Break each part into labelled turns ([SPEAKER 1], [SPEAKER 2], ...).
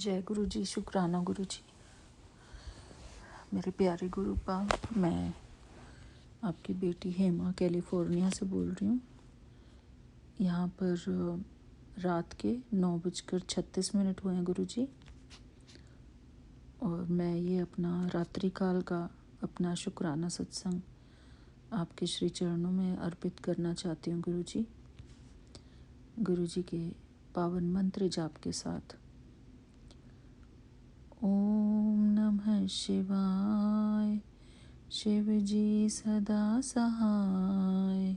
[SPEAKER 1] जय गुरु जी, शुक्राना गुरु जी। मेरे प्यारे गुरुपा, मैं आपकी बेटी हेमा कैलिफोर्निया से बोल रही हूँ। यहाँ पर रात के 9:36 हुए हैं गुरु जी, और मैं ये अपना रात्रि काल का अपना शुक्राना सत्संग आपके श्री चरणों में अर्पित करना चाहती हूँ गुरु जी। गुरु जी के पावन मंत्र जाप के साथ। ओम नमः शिवाय, शिव जी सदा सहाय।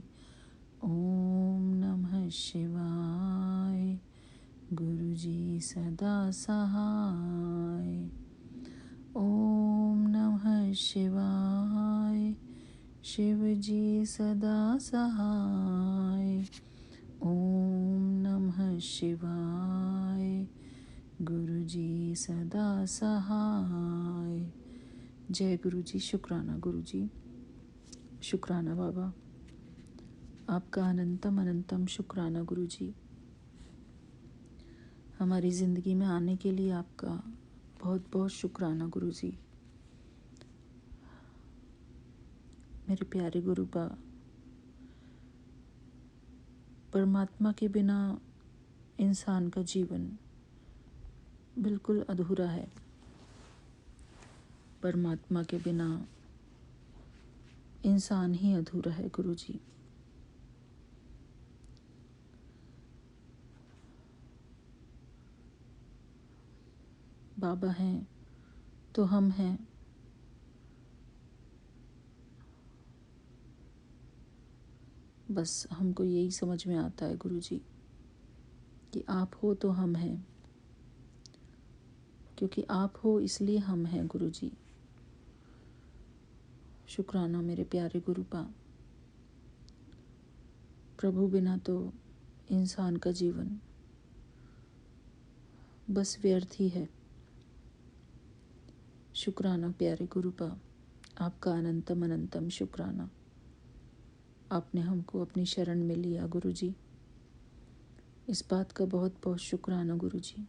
[SPEAKER 1] ओम नमः शिवाय, गुरु जी सदा सहाय। ओम नमः शिवाय, शिव जी सदा सहाय। ओम नमः शिवाय, गुरु जी सदा सहाय। जय गुरु जी, शुक्राना गुरु जी, शुक्राना बाबा, आपका अनंतम अनंतम शुक्राना गुरु जी। हमारी ज़िंदगी में आने के लिए आपका बहुत बहुत शुक्राना गुरु जी। मेरे प्यारे गुरुपा, परमात्मा के बिना इंसान का जीवन बिल्कुल अधूरा है। परमात्मा के बिना इंसान ही अधूरा है गुरु जी। बाबा हैं तो हम हैं। बस हमको यही समझ में आता है गुरु जी कि आप हो तो हम हैं, क्योंकि आप हो इसलिए हम हैं गुरु जी। शुक्राना मेरे प्यारे गुरुपा। प्रभु बिना तो इंसान का जीवन बस व्यर्थ ही है। शुक्राना प्यारे गुरुपा, आपका अनंतम अनंतम शुक्राना। आपने हमको अपनी शरण में लिया गुरु जी, इस बात का बहुत बहुत शुक्राना गुरु जी।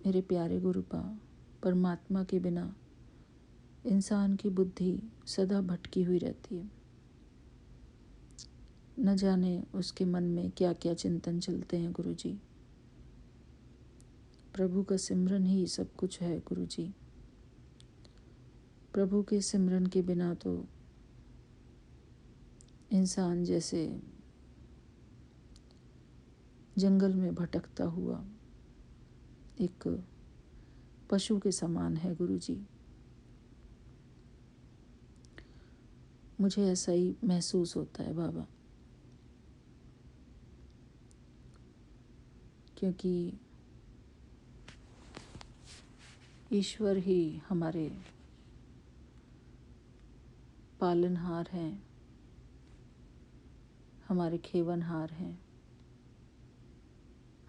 [SPEAKER 1] मेरे प्यारे गुरुपा, परमात्मा के बिना इंसान की बुद्धि सदा भटकी हुई रहती है। न जाने उसके मन में क्या क्या चिंतन चलते हैं गुरु जी। प्रभु का सिमरन ही सब कुछ है गुरु जी। प्रभु के सिमरन के बिना तो इंसान जैसे जंगल में भटकता हुआ एक पशु के समान है गुरु जी। मुझे ऐसा ही महसूस होता है बाबा, क्योंकि ईश्वर ही हमारे पालनहार हैं, हमारे खेवनहार हैं,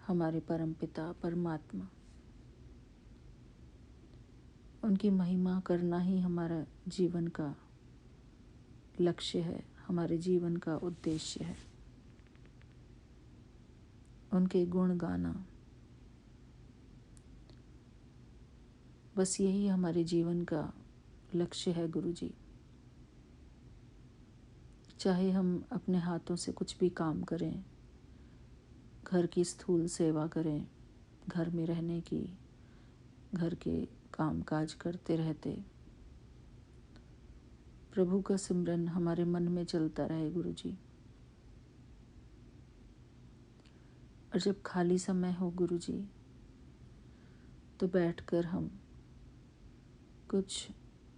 [SPEAKER 1] हमारे परमपिता परमात्मा। उनकी महिमा करना ही हमारा जीवन का लक्ष्य है, हमारे जीवन का उद्देश्य है। उनके गुण गाना, बस यही हमारे जीवन का लक्ष्य है गुरु जी। चाहे हम अपने हाथों से कुछ भी काम करें, घर की स्थूल सेवा करें, घर में रहने की, घर के काम काज करते रहते, प्रभु का सिमरन हमारे मन में चलता रहे गुरु जी। और जब खाली समय हो गुरु जी, तो बैठकर हम कुछ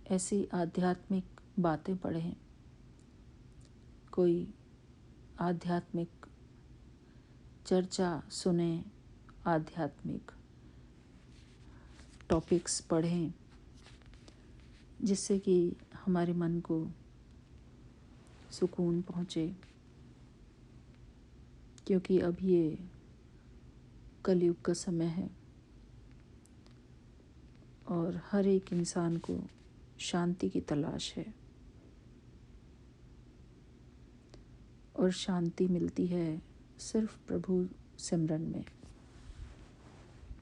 [SPEAKER 1] ऐसी आध्यात्मिक बातें पढ़ें, कोई आध्यात्मिक चर्चा सुने, आध्यात्मिक टॉपिक्स पढ़ें, जिससे कि हमारे मन को सुकून पहुँचे। क्योंकि अब ये कलयुग का समय है और हर एक इंसान को शांति की तलाश है, और शांति मिलती है सिर्फ प्रभु सिमरन में,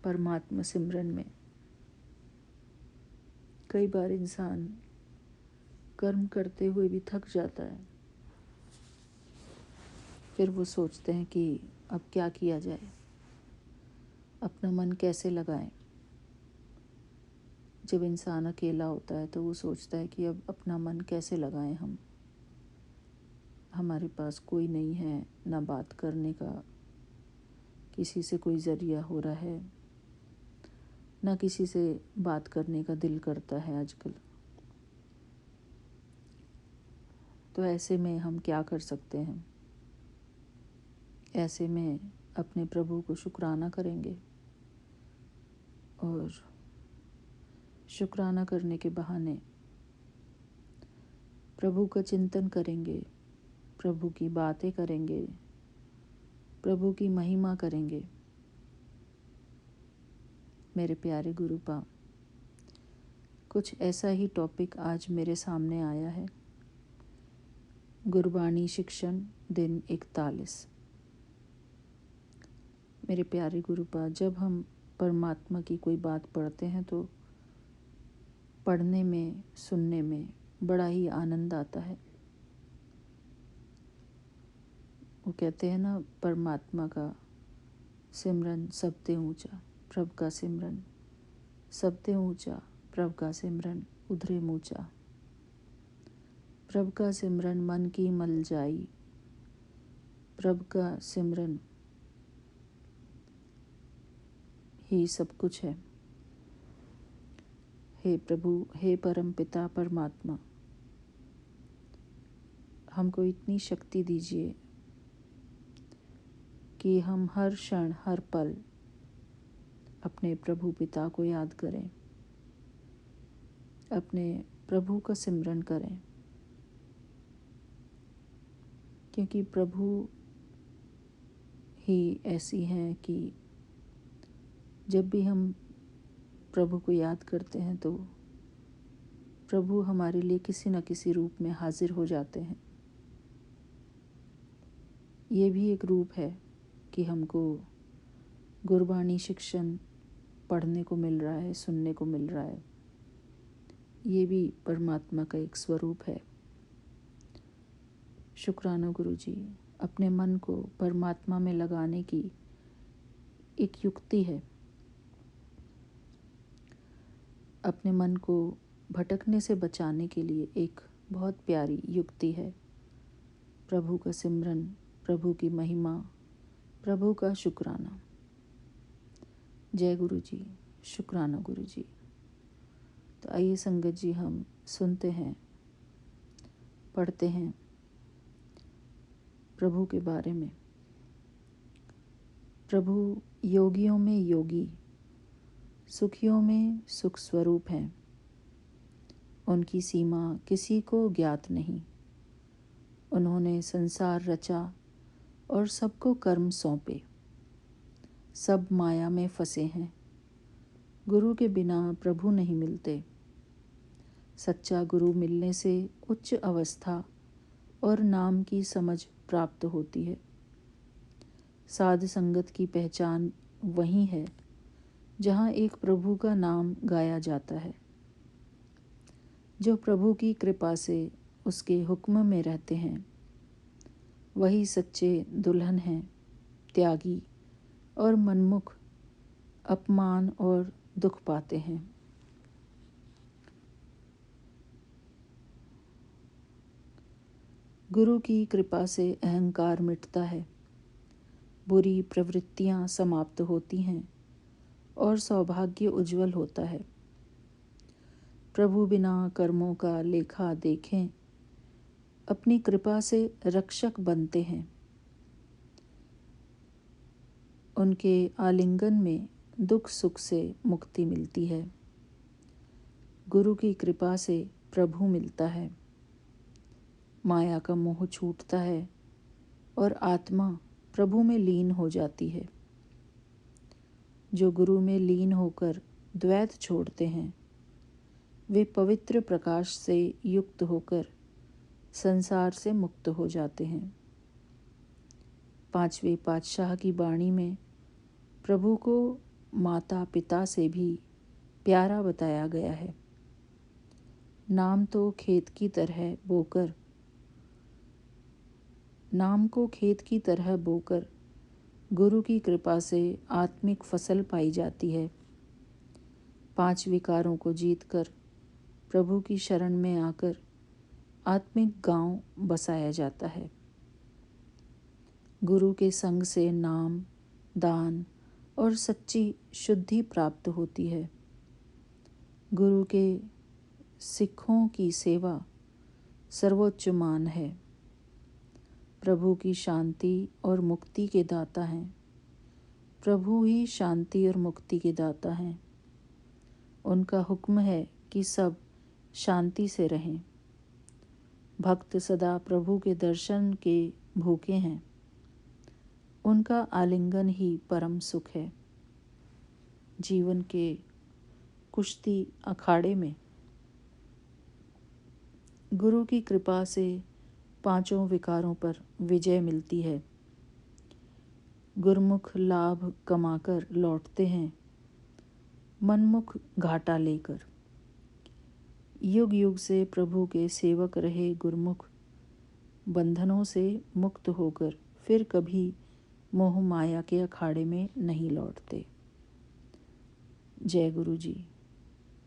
[SPEAKER 1] परमात्मा सिमरन में कई बार इंसान कर्म करते हुए भी थक जाता है। फिर वो सोचते हैं कि अब क्या किया जाए, अपना मन कैसे लगाएं। जब इंसान अकेला होता है तो वो सोचता है कि अब अपना मन कैसे लगाएं हम। हमारे पास कोई नहीं है, ना बात करने का किसी से कोई ज़रिया हो रहा है, ना किसी से बात करने का दिल करता है आजकल। तो ऐसे में हम क्या कर सकते हैं? ऐसे में अपने प्रभु को शुक्राना करेंगे और शुक्राना करने के बहाने प्रभु का चिंतन करेंगे, प्रभु की बातें करेंगे, प्रभु की महिमा करेंगे। मेरे प्यारे गुरुपा, कुछ ऐसा ही टॉपिक आज मेरे सामने आया है। गुरबाणी शिक्षण दिन 41। मेरे प्यारे गुरुपा, जब हम परमात्मा की कोई बात पढ़ते हैं तो पढ़ने में, सुनने में बड़ा ही आनंद आता है। वो कहते हैं ना, परमात्मा का सिमरन सबते ऊंचा, प्रभ का सिमरन सबते ऊंचा, प्रभ का सिमरन उधरे मूचा। प्रभ का सिमरन मन की मल जाई, प्रभ का सिमरन ही सब कुछ है। हे प्रभु, हे परम पिता परमात्मा, हमको इतनी शक्ति दीजिए कि हम हर क्षण हर पल अपने प्रभु पिता को याद करें, अपने प्रभु का सिमरन करें। क्योंकि प्रभु ही ऐसी हैं कि जब भी हम प्रभु को याद करते हैं तो प्रभु हमारे लिए किसी न किसी रूप में हाजिर हो जाते हैं। ये भी एक रूप है कि हमको गुरबाणी शिक्षण पढ़ने को मिल रहा है, सुनने को मिल रहा है। ये भी परमात्मा का एक स्वरूप है। शुक्राना गुरु जी, अपने मन को परमात्मा में लगाने की एक युक्ति है। अपने मन को भटकने से बचाने के लिए एक बहुत प्यारी युक्ति है। प्रभु का सिमरन, प्रभु की महिमा, प्रभु का शुक्राना। जय गुरु जी, शुक्राना गुरु जी। तो आइए संगत जी, हम सुनते हैं, पढ़ते हैं प्रभु के बारे में। प्रभु योगियों में योगी, सुखियों में सुख स्वरूप हैं। उनकी सीमा किसी को ज्ञात नहीं। उन्होंने संसार रचा और सबको कर्म सौंपे। सब माया में फंसे हैं। गुरु के बिना प्रभु नहीं मिलते। सच्चा गुरु मिलने से उच्च अवस्था और नाम की समझ प्राप्त होती है। साध संगत की पहचान वही है जहाँ एक प्रभु का नाम गाया जाता है। जो प्रभु की कृपा से उसके हुक्म में रहते हैं वही सच्चे दुल्हन हैं, त्यागी और मनमुख अपमान और दुख पाते हैं। गुरु की कृपा से अहंकार मिटता है, बुरी प्रवृत्तियां समाप्त होती हैं और सौभाग्य उज्जवल होता है। प्रभु बिना कर्मों का लेखा देखें अपनी कृपा से रक्षक बनते हैं। उनके आलिंगन में दुख सुख से मुक्ति मिलती है। गुरु की कृपा से प्रभु मिलता है। माया का मोह छूटता है और आत्मा प्रभु में लीन हो जाती है। जो गुरु में लीन होकर द्वैत छोड़ते हैं वे पवित्र प्रकाश से युक्त होकर संसार से मुक्त हो जाते हैं। पांचवें पातशाह की वाणी में प्रभु को माता पिता से भी प्यारा बताया गया है। नाम को खेत की तरह बोकर गुरु की कृपा से आत्मिक फसल पाई जाती है। 5 विकारों को जीतकर प्रभु की शरण में आकर आत्मिक गांव बसाया जाता है। गुरु के संग से नाम, दान और सच्ची शुद्धि प्राप्त होती है। गुरु के सिखों की सेवा सर्वोच्च मान है। प्रभु की शांति और मुक्ति के दाता हैं। प्रभु ही शांति और मुक्ति के दाता हैं। उनका हुक्म है कि सब शांति से रहें। भक्त सदा प्रभु के दर्शन के भूखे हैं। उनका आलिंगन ही परम सुख है। जीवन के कुश्ती अखाड़े में गुरु की कृपा से 5 विकारों पर विजय मिलती है। गुरमुख लाभ कमाकर लौटते हैं, मनमुख घाटा लेकर। युग युग से प्रभु के सेवक रहे गुरमुख बंधनों से मुक्त होकर फिर कभी मोह माया के अखाड़े में नहीं लौटते। जय गुरु जी।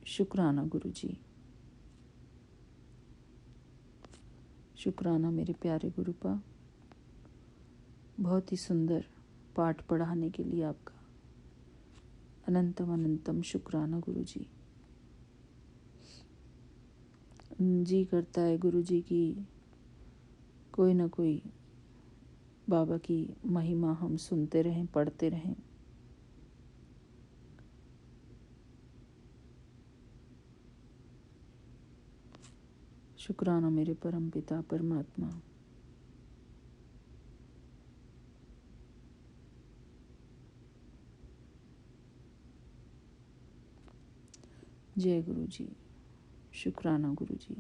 [SPEAKER 1] शुक्राना गुरु जी। शुक्राना मेरे प्यारे गुरुपा, बहुत ही सुंदर पाठ पढ़ाने के लिए आपका अनंतम अनंतम शुक्राना गुरु जी। जी करता है गुरु जी की कोई ना कोई बाबा की महिमा हम सुनते रहें, पढ़ते रहें। शुक्राना मेरे परम पिता परमात्मा। जय गुरु जी। शुक्राना गुरु जी।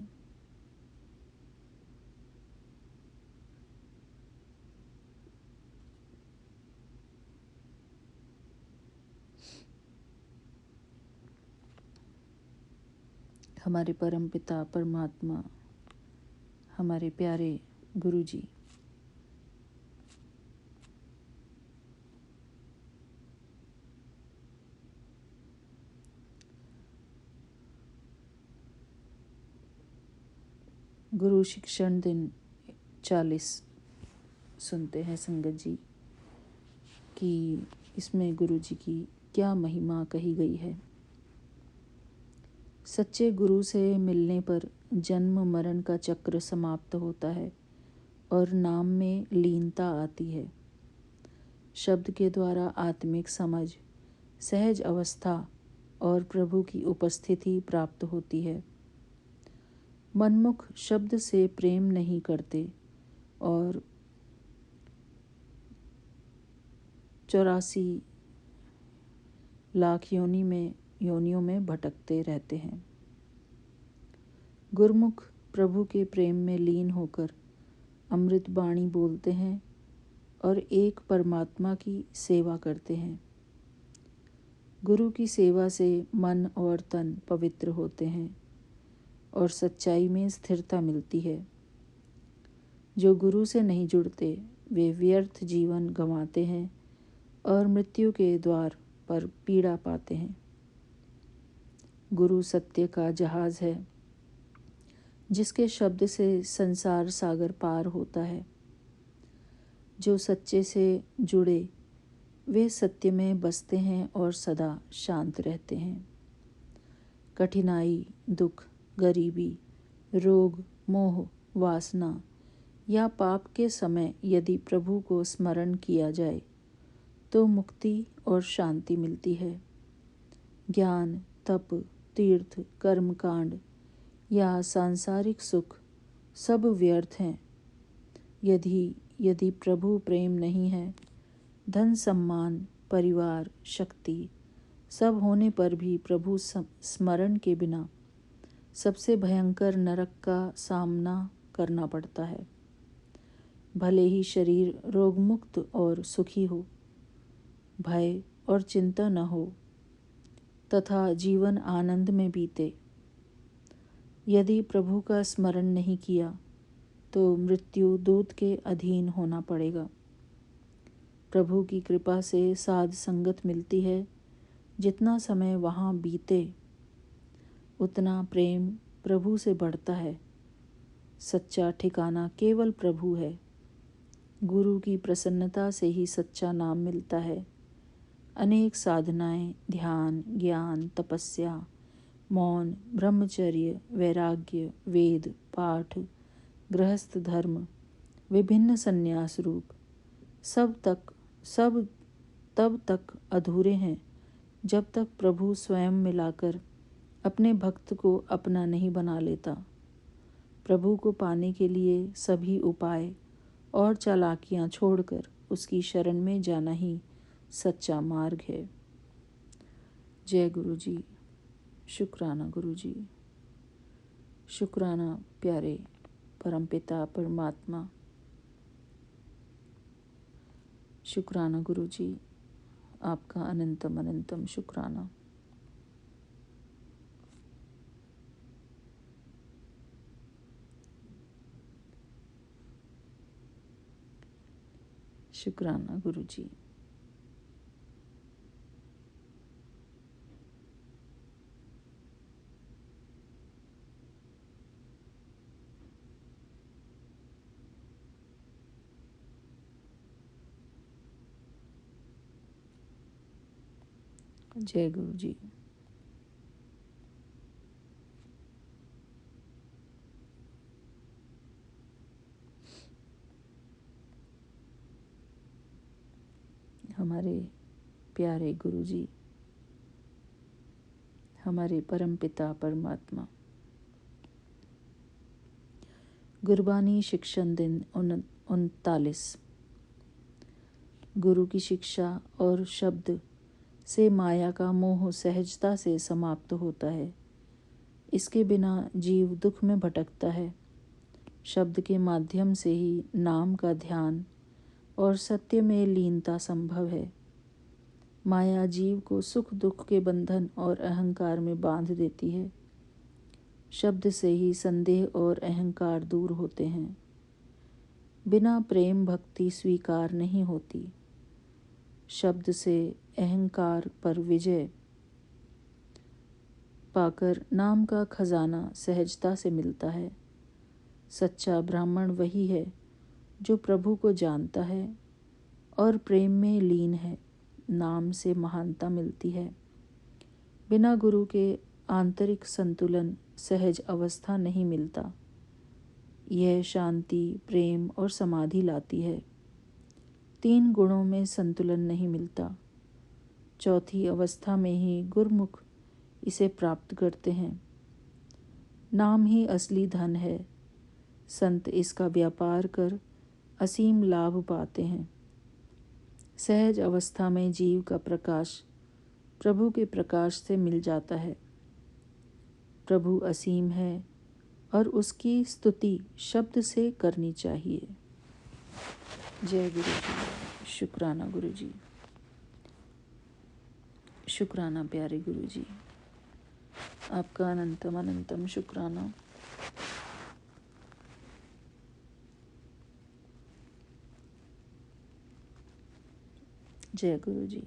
[SPEAKER 1] हमारे परम पिता परमात्मा, हमारे प्यारे गुरु जी, गुरु शिक्षण दिन 40 सुनते हैं संगत जी कि इसमें गुरु जी की क्या महिमा कही गई है। सच्चे गुरु से मिलने पर जन्म मरण का चक्र समाप्त होता है और नाम में लीनता आती है। शब्द के द्वारा आत्मिक समझ, सहज अवस्था और प्रभु की उपस्थिति प्राप्त होती है। मनमुख शब्द से प्रेम नहीं करते और 84 लाख योनियों में भटकते रहते हैं। गुरमुख प्रभु के प्रेम में लीन होकर अमृत बाणी बोलते हैं और एक परमात्मा की सेवा करते हैं। गुरु की सेवा से मन और तन पवित्र होते हैं और सच्चाई में स्थिरता मिलती है। जो गुरु से नहीं जुड़ते वे व्यर्थ जीवन गंवाते हैं और मृत्यु के द्वार पर पीड़ा पाते हैं। गुरु सत्य का जहाज है जिसके शब्द से संसार सागर पार होता है। जो सच्चे से जुड़े वे सत्य में बसते हैं और सदा शांत रहते हैं। कठिनाई, दुख, गरीबी, रोग, मोह, वासना या पाप के समय यदि प्रभु को स्मरण किया जाए तो मुक्ति और शांति मिलती है। ज्ञान, तप, तीर्थ, कर्मकांड या सांसारिक सुख सब व्यर्थ हैं यदि प्रभु प्रेम नहीं है। धन, सम्मान, परिवार, शक्ति सब होने पर भी प्रभु स्मरण के बिना सबसे भयंकर नरक का सामना करना पड़ता है। भले ही शरीर रोगमुक्त और सुखी हो, भय और चिंता न हो, तथा जीवन आनंद में बीते। यदि प्रभु का स्मरण नहीं किया तो मृत्यु दूत के अधीन होना पड़ेगा। प्रभु की कृपा से साध संगत मिलती है। जितना समय वहाँ बीते उतना प्रेम प्रभु से बढ़ता है। सच्चा ठिकाना केवल प्रभु है। गुरु की प्रसन्नता से ही सच्चा नाम मिलता है। अनेक साधनाएं, ध्यान, ज्ञान, तपस्या, मौन, ब्रह्मचर्य, वैराग्य, वेद पाठ, गृहस्थ धर्म, विभिन्न संन्यास रूप सब तब तक अधूरे हैं जब तक प्रभु स्वयं मिलाकर अपने भक्त को अपना नहीं बना लेता। प्रभु को पाने के लिए सभी उपाय और चालाकियां छोड़कर उसकी शरण में जाना ही सच्चा मार्ग है। जय गुरु जी। शुक्राना गुरु जी। शुक्राना प्यारे परमपिता परमात्मा। शुक्राना गुरु जी, आपका अनंतम अनंतम शुक्राना। शुक्राना गुरु जी। जय गुरु जी। हमारे प्यारे गुरु जी, हमारे परमपिता परमात्मा। गुरबानी शिक्षण दिन 39। गुरु की शिक्षा और शब्द से माया का मोह सहजता से समाप्त होता है। इसके बिना जीव दुख में भटकता है। शब्द के माध्यम से ही नाम का ध्यान और सत्य में लीनता संभव है। माया जीव को सुख दुख के बंधन और अहंकार में बांध देती है। शब्द से ही संदेह और अहंकार दूर होते हैं। बिना प्रेम भक्ति स्वीकार नहीं होती। शब्द से अहंकार पर विजय पाकर नाम का खजाना सहजता से मिलता है। सच्चा ब्राह्मण वही है जो प्रभु को जानता है और प्रेम में लीन है। नाम से महानता मिलती है। बिना गुरु के आंतरिक संतुलन सहज अवस्था नहीं मिलता। यह शांति, प्रेम और समाधि लाती है। 3 गुणों में संतुलन नहीं मिलता। चौथी अवस्था में ही गुरमुख इसे प्राप्त करते हैं। नाम ही असली धन है। संत इसका व्यापार कर असीम लाभ पाते हैं। सहज अवस्था में जीव का प्रकाश प्रभु के प्रकाश से मिल जाता है। प्रभु असीम है और उसकी स्तुति शब्द से करनी चाहिए। जय गुरु जी। शुक्राना गुरु जी। शुक्राना प्यारे गुरु जी, आपका अनंतम अनंतम शुक्राना। जय गुरु जी।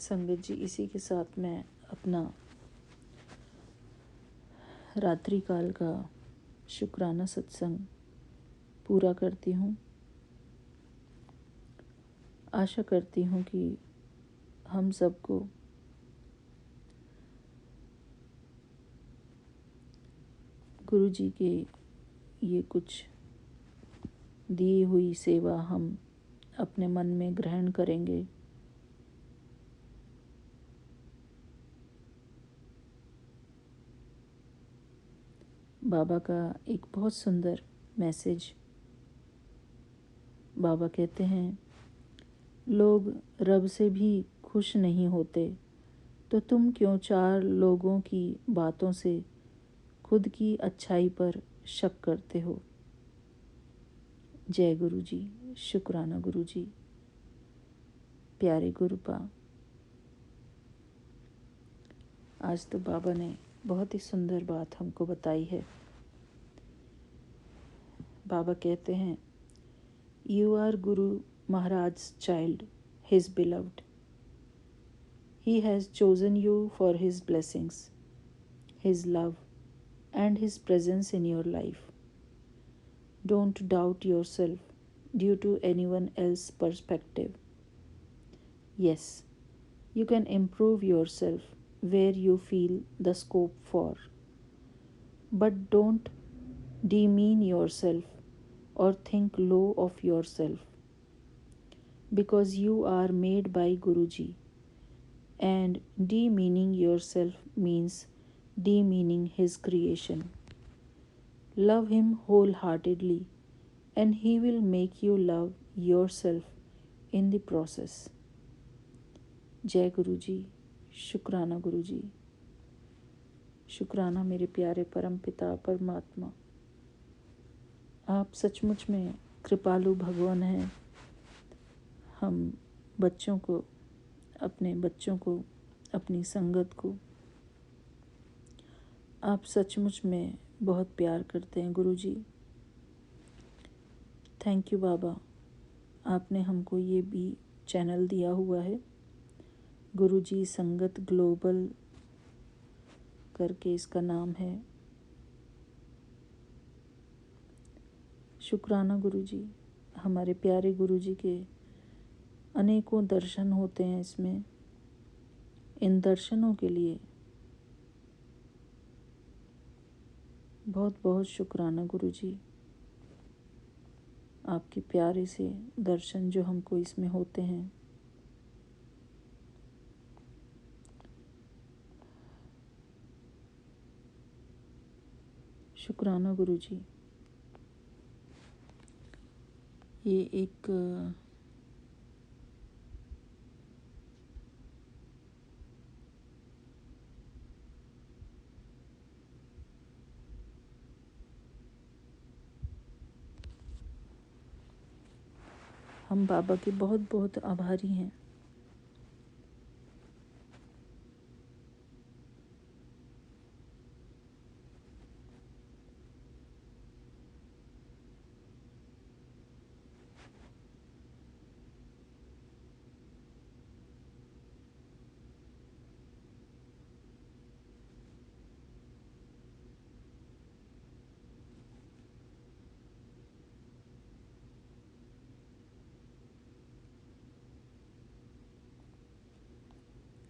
[SPEAKER 1] संगत जी, इसी के साथ मैं अपना रात्रि काल का शुक्राना सत्संग पूरा करती हूँ। आशा करती हूँ कि हम सबको गुरु जी के ये कुछ दी हुई सेवा हम अपने मन में ग्रहण करेंगे। बाबा का एक बहुत सुंदर मैसेज। बाबा कहते हैं, लोग रब से भी खुश नहीं होते तो तुम क्यों 4 लोगों की बातों से खुद की अच्छाई पर शक करते हो। जय गुरु जी, शुक्राना गुरु जी। प्यारे गुरुपा, आज तो बाबा ने बहुत ही सुंदर बात हमको बताई है। बाबा कहते हैं, you are guru Maharaj child, his beloved. He has chosen you for his blessings, his love and his presence in your life. Don't doubt yourself due to anyone else's perspective. Yes, you can improve yourself where you feel the scope for. But don't demean yourself or think low of yourself, because you are made by Guruji, and demeaning yourself means demeaning his creation. Love him wholeheartedly, and he will make you love yourself in the process. जय गुरु जी, शुक्राना गुरु जी। शुक्राना मेरे प्यारे परम पिता परमात्मा। आप सचमुच में कृपालु भगवान हैं। हम बच्चों को, अपने बच्चों को, अपनी संगत को आप सचमुच में बहुत प्यार करते हैं गुरु जी। थैंक यू बाबा, आपने हमको ये भी चैनल दिया हुआ है, गुरु जी संगत ग्लोबल करके इसका नाम है। शुक्राना गुरु जी। हमारे प्यारे गुरु जी के अनेकों दर्शन होते हैं इसमें। इन दर्शनों के लिए बहुत बहुत शुक्राना गुरु जी। आपके प्यारे से दर्शन जो हमको इसमें होते हैं। शुक्राना गुरु जी। ये एक हम बाबा के बहुत बहुत आभारी हैं।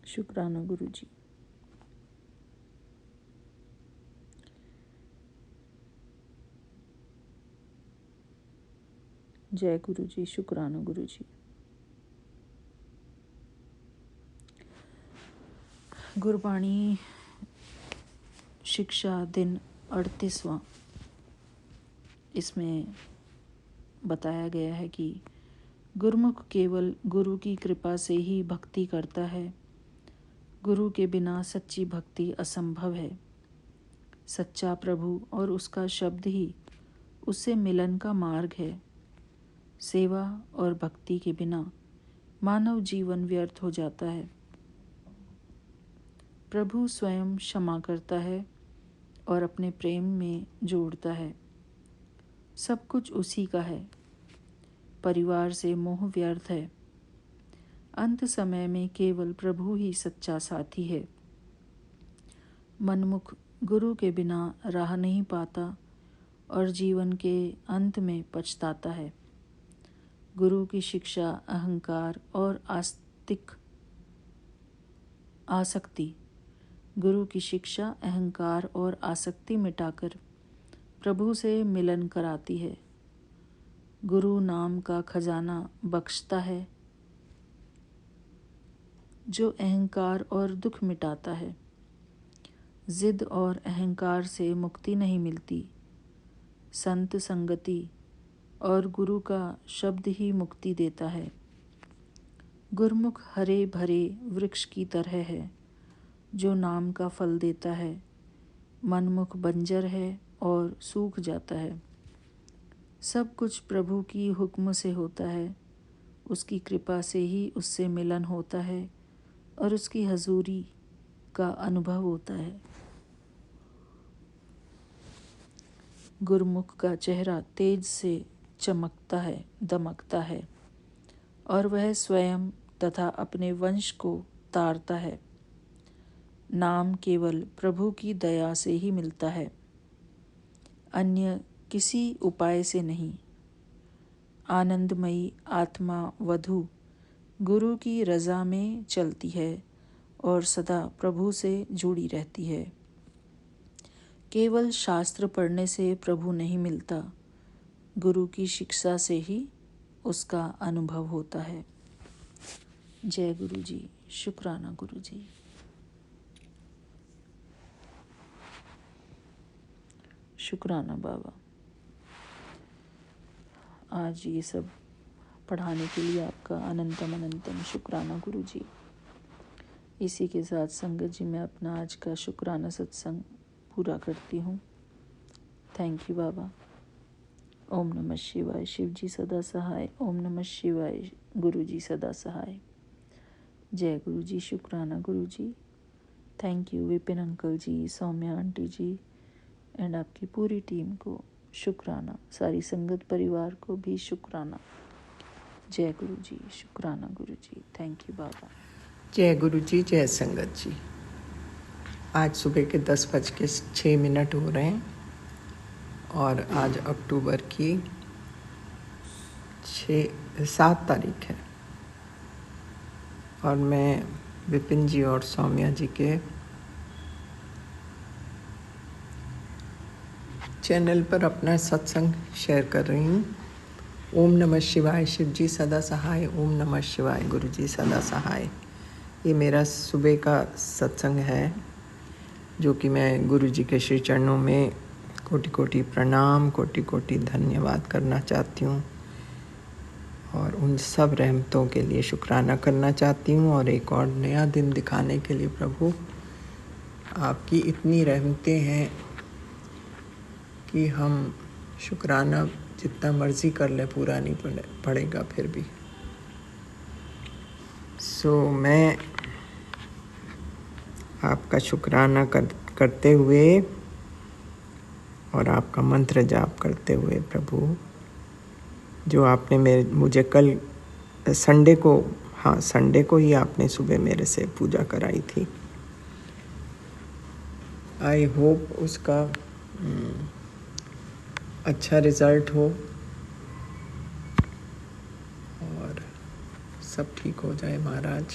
[SPEAKER 1] शुक्राना गुरु जी। जय गुरु जी, शुक्राना गुरु जी। गुरबाणी शिक्षा दिन 38वां। इसमें बताया गया है कि गुरुमुख केवल गुरु की कृपा से ही भक्ति करता है। गुरु के बिना सच्ची भक्ति असंभव है। सच्चा प्रभु और उसका शब्द ही उससे मिलन का मार्ग है। सेवा और भक्ति के बिना मानव जीवन व्यर्थ हो जाता है। प्रभु स्वयं क्षमा करता है और अपने प्रेम में जोड़ता है। सब कुछ उसी का है। परिवार से मोह व्यर्थ है। अंत समय में केवल प्रभु ही सच्चा साथी है। मनमुख गुरु के बिना राह नहीं पाता और जीवन के अंत में पछताता है। गुरु की शिक्षा अहंकार और आसक्ति गुरु की शिक्षा अहंकार और आसक्ति मिटाकर प्रभु से मिलन कराती है। गुरु नाम का खजाना बख्शता है जो अहंकार और दुख मिटाता है। जिद और अहंकार से मुक्ति नहीं मिलती। संत संगति और गुरु का शब्द ही मुक्ति देता है। गुरमुख हरे भरे वृक्ष की तरह है जो नाम का फल देता है। मनमुख बंजर है और सूख जाता है। सब कुछ प्रभु की हुक्म से होता है, उसकी कृपा से ही उससे मिलन होता है और उसकी हजूरी का अनुभव होता है। गुरुमुख का चेहरा तेज से चमकता है, दमकता है और वह स्वयं तथा अपने वंश को तारता है। नाम केवल प्रभु की दया से ही मिलता है, अन्य किसी उपाय से नहीं। आनंदमयी आत्मा वधु गुरु की रज़ा में चलती है और सदा प्रभु से जुड़ी रहती है। केवल शास्त्र पढ़ने से प्रभु नहीं मिलता, गुरु की शिक्षा से ही उसका अनुभव होता है। जय गुरु जी। शुक्राना गुरु जी। शुक्राना बाबा, आज ये सब पढ़ाने के लिए आपका अनंतम अनंतम शुक्राना गुरु जी। इसी के साथ संगत जी मैं अपना आज का शुक्राना सत्संग पूरा करती हूँ। थैंक यू बाबा। ओम नमः शिवाय। शिव जी सदा सहाय। ओम नमः शिवाय। गुरु जी सदा सहाय। जय गुरु जी। शुक्राना Guru ji. Thank you Vipin uncle ji, Saumya aunty ji and आपकी पूरी टीम को शुक्राना। सारी संगत परिवार को भी शुक्राना। जय गुरु जी। शुक्राना गुरु जी। थैंक यू बाबा।
[SPEAKER 2] जय गुरु जी, जय संगत जी। आज सुबह के 10:06 हो रहे हैं और आज अक्टूबर की 7 तारीख है और मैं विपिन जी और सौम्या जी के चैनल पर अपना सत्संग शेयर कर रही हूँ। ओम नमः शिवाय। शिव जी सदा सहाय। ओम नमः शिवाय। गुरु जी सदा सहाय। ये मेरा सुबह का सत्संग है जो कि मैं गुरु जी के श्री चरणों में कोटि कोटि प्रणाम, कोटि कोटि धन्यवाद करना चाहती हूँ और उन सब रहमतों के लिए शुक्राना करना चाहती हूँ और एक और नया दिन दिखाने के लिए प्रभु आपकी इतनी रहमतें हैं कि हम शुक्राना जितना मर्जी कर लें पूरा नहीं पड़ेगा फिर भी। मैं आपका शुक्राना करते हुए और आपका मंत्र जाप करते हुए प्रभु, जो आपने मुझे कल संडे को ही आपने सुबह मेरे से पूजा कराई थी। आई होप उसका अच्छा रिज़ल्ट हो और सब ठीक हो जाए महाराज।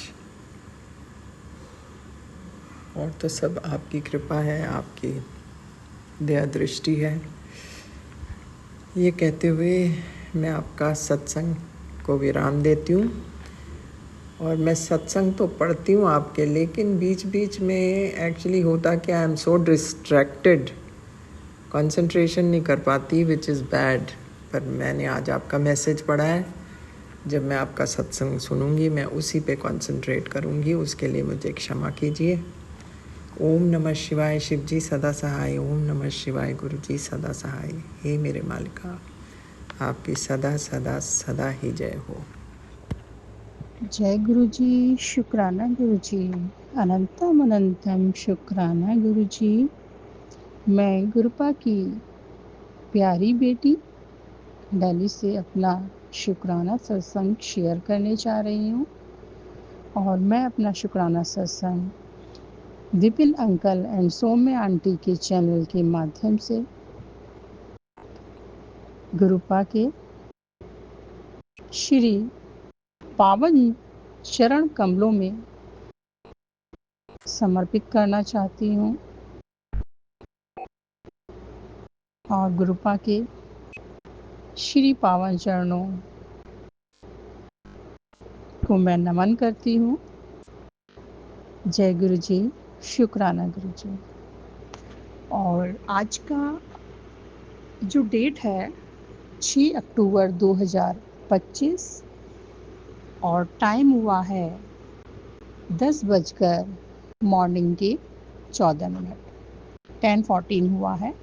[SPEAKER 2] और तो सब आपकी कृपा है, आपकी दया दृष्टि है। ये कहते हुए मैं आपका सत्संग को विराम देती हूँ और मैं सत्संग तो पढ़ती हूँ आपके, लेकिन बीच बीच में एक्चुअली होता क्या, I am so distracted, concentration नहीं कर पाती, विच इज़ बैड। पर मैंने आज आपका मैसेज पढ़ा है, जब मैं आपका सत्संग सुनूंगी मैं उसी पे कंसंट्रेट करूंगी, उसके लिए मुझे क्षमा कीजिए। ओम नमः शिवाय। शिव जी सदा सहाय। ओम नमः शिवाय। गुरु जी सदा सहाय। हे मेरे मालिका, आपकी सदा सदा सदा ही जय हो।
[SPEAKER 3] जय गुरु जी। शुक्राना गुरु जी। अनंतम अनंतम शुक्राना गुरु जी। मैं गुरुपा की प्यारी बेटी दिल्ली से अपना शुक्राना सत्संग शेयर करने जा रही हूँ और मैं अपना शुक्राना सत्संग Vipin uncle and Saumya aunty के चैनल के माध्यम से गुरुपा के श्री पावन चरण कमलों में समर्पित करना चाहती हूँ और गुरुपा के श्री पावन चरणों को मैं नमन करती हूँ। जय गुरु जी। शुक्राना गुरु जी। और आज का जो डेट है 6 अक्टूबर 2025 और टाइम हुआ है 10 बजकर मॉर्निंग के 14 मिनट, 10:14 हुआ है।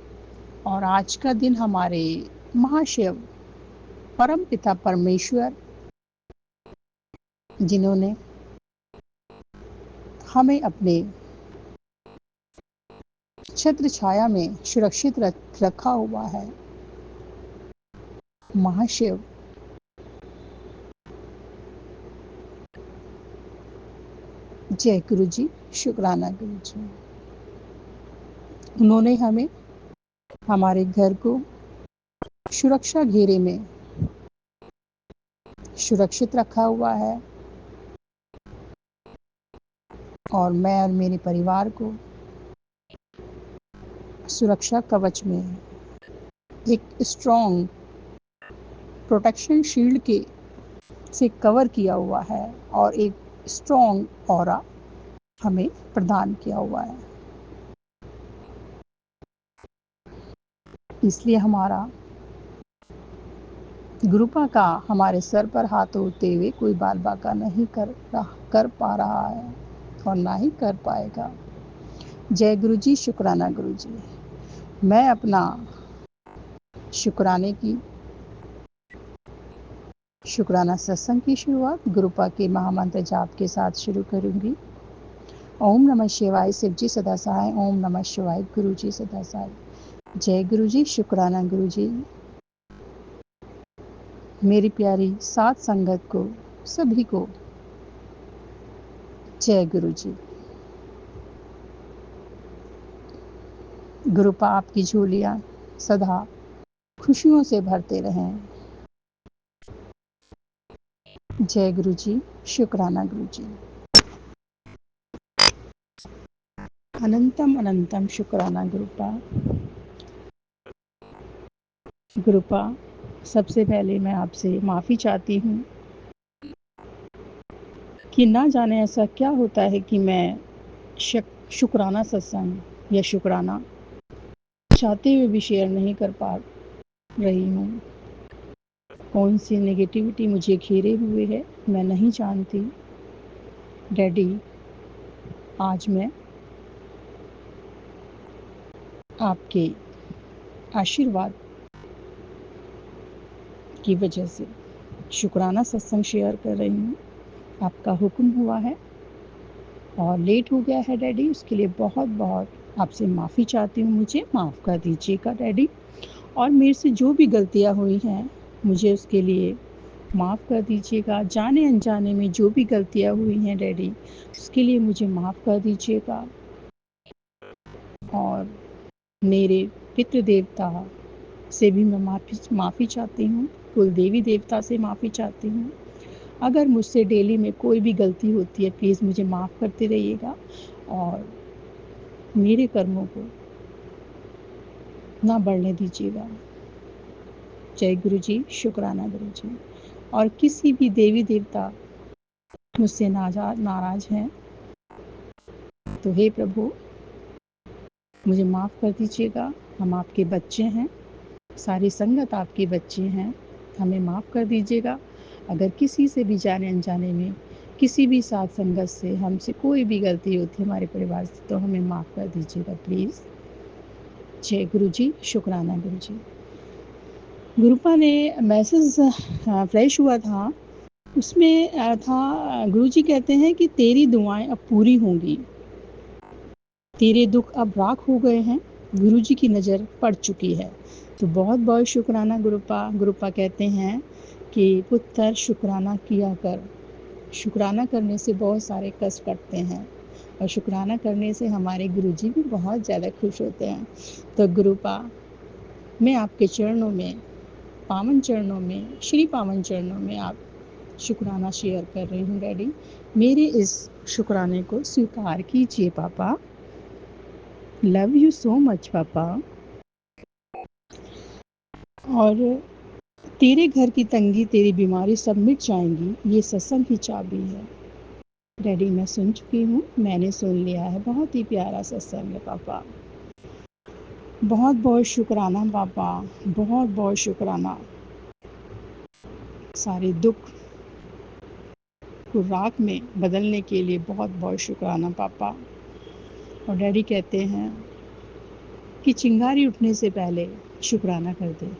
[SPEAKER 3] और आज का दिन हमारे महाशिव परम पिता परमेश्वर जिन्होंने हमें अपने छत्र छाया में सुरक्षित रखा हुआ है। महाशिव जय गुरु जी, शुक्राना गुरु जी। उन्होंने हमें हमारे घर को सुरक्षा घेरे में सुरक्षित रखा हुआ है और मैं और मेरे परिवार को सुरक्षा कवच में एक स्ट्रॉन्ग प्रोटेक्शन शील्ड के से कवर किया हुआ है और एक स्ट्रॉन्ग ऑरा हमें प्रदान किया हुआ है। इसलिए हमारा गुरुपा का हमारे सर पर हाथ होते हुए कोई बाल बाका नहीं कर पा रहा है और ना ही कर पाएगा। जय गुरु जी, शुक्राना गुरु जी। मैं अपना शुक्राना सत्संग की शुरुआत गुरुपा के महामंत्र जाप के साथ शुरू करूंगी। ओम नमः शिवाय, शिव जी सदा सहाय। ओम नमः शिवाय, गुरु जी सदा सहाय। जय गुरु जी, शुक्राना गुरु जी। मेरी प्यारी साथ संगत को सभी को जय गुरु जी। गुरुपा आपकी झोलियां सदा खुशियों से भरते रहें। जय गुरु जी, शुक्राना गुरु जी। अनंतम अनंतम शुक्राना गुरुपा। गुरुपा, सबसे पहले मैं आपसे माफ़ी चाहती हूँ कि ना जाने ऐसा क्या होता है कि मैं शुक्राना सत्संग या शुक्राना चाहते हुए भी शेयर नहीं कर पा रही हूँ। कौन सी नेगेटिविटी मुझे घेरे हुए है मैं नहीं जानती। डैडी, आज मैं आपके आशीर्वाद की वजह से शुक्राना सत्संग शेयर कर रही हूँ। आपका हुक्म हुआ है और लेट हो गया है डैडी, उसके लिए बहुत बहुत आपसे माफ़ी चाहती हूँ। मुझे माफ़ कर दीजिएगा डैडी, और मेरे से जो भी गलतियाँ हुई हैं मुझे उसके लिए माफ़ कर दीजिएगा। जाने अनजाने में जो भी गलतियाँ हुई हैं डैडी, उसके लिए मुझे माफ़ कर दीजिएगा। और मेरे पितृ देवता से भी मैं माफ़ी चाहती हूँ। कुल देवी देवता से माफ़ी चाहती हूँ। अगर मुझसे डेली में कोई भी गलती होती है प्लीज़ मुझे माफ़ करते रहिएगा और मेरे कर्मों को ना बढ़ने दीजिएगा। जय गुरु जी, शुक्राना गुरु जी। और किसी भी देवी देवता मुझसे नाराज़ हैं तो हे प्रभु मुझे माफ़ कर दीजिएगा। हम आपके बच्चे हैं, सारी संगत आपके बच्चे हैं, हमें माफ़ कर दीजिएगा। अगर किसी से भी जाने अनजाने में किसी भी साथ संगत से हमसे कोई भी गलती होती है हमारे परिवार से तो हमें माफ़ कर दीजिएगा प्लीज़। जय गुरु जी, शुक्राना गुरु जी। गुरुपा ने मैसेज फ्लैश हुआ था, उसमें था गुरु जी कहते हैं कि तेरी दुआएं अब पूरी होंगी, तेरे दुख अब राख हो गए हैं, गुरु जी की नज़र पड़ चुकी है। तो बहुत बहुत शुक्राना गुरुपा। गुरुपा कहते हैं कि पुत्र शुक्राना किया कर। शुक्राना करने से बहुत सारे कष्ट कटते हैं और शुक्राना करने से हमारे गुरुजी भी बहुत ज़्यादा खुश होते हैं। तो गुरुपा, मैं आपके चरणों में, पावन चरणों में, श्री पावन चरणों में आप शुक्राना शेयर कर रही हूँ डैडी। मेरे इस शुक्राने को स्वीकार कीजिए पापा। लव यू सो मच पापा। और तेरे घर की तंगी, तेरी बीमारी सब मिट जाएंगी, ये सत्संग की चाबी है डैडी। मैं सुन चुकी हूँ, मैंने सुन लिया है, बहुत ही प्यारा सत्संग है पापा। बहुत बहुत शुक्राना पापा, बहुत बहुत शुक्राना। सारे दुख को राख में बदलने के लिए बहुत बहुत शुक्राना पापा। और डैडी कहते हैं कि चिंगारी उठने से पहले शुक्राना कर दे।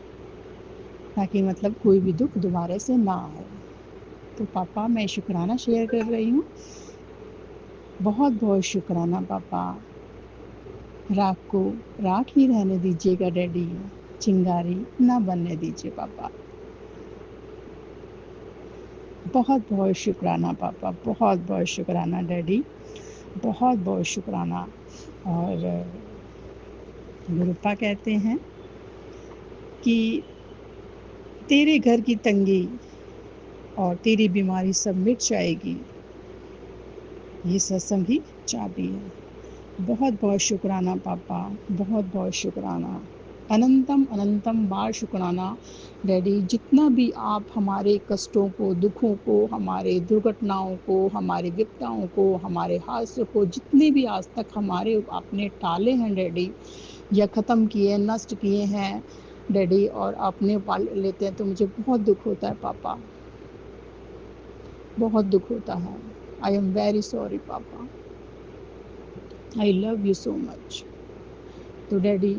[SPEAKER 3] ताकि मतलब कोई भी दुख दोबारा से ना आए। तो पापा मैं शुक्राना शेयर कर रही हूँ। बहुत बहुत शुक्राना पापा। राख को राख ही रहने दीजिएगा डैडी, चिंगारी ना बनने दीजिए पापा। बहुत बहुत शुक्राना पापा, बहुत बहुत शुक्राना डैडी, बहुत बहुत शुक्राना। और गुरुपा कहते हैं कि तेरे घर की तंगी और तेरी बीमारी सब मिट जाएगी, ये सत्संग ही चाबी है। बहुत बहुत शुक्राना पापा, बहुत बहुत शुक्राना। अनंतम अनंतम बार शुक्राना डैडी। जितना भी आप हमारे कष्टों को, दुखों को, हमारे दुर्घटनाओं को, हमारे विपदाओं को, हमारे हादसों को, जितने भी आज तक हमारे आपने टाले हैं डैडी, या ख़त्म किए, नष्ट किए हैं डैडी, और आपने पाल लेते हैं तो मुझे बहुत दुख होता है पापा, बहुत दुख होता है। आई एम वेरी सॉरी पापा, I love you so much. तो डैडी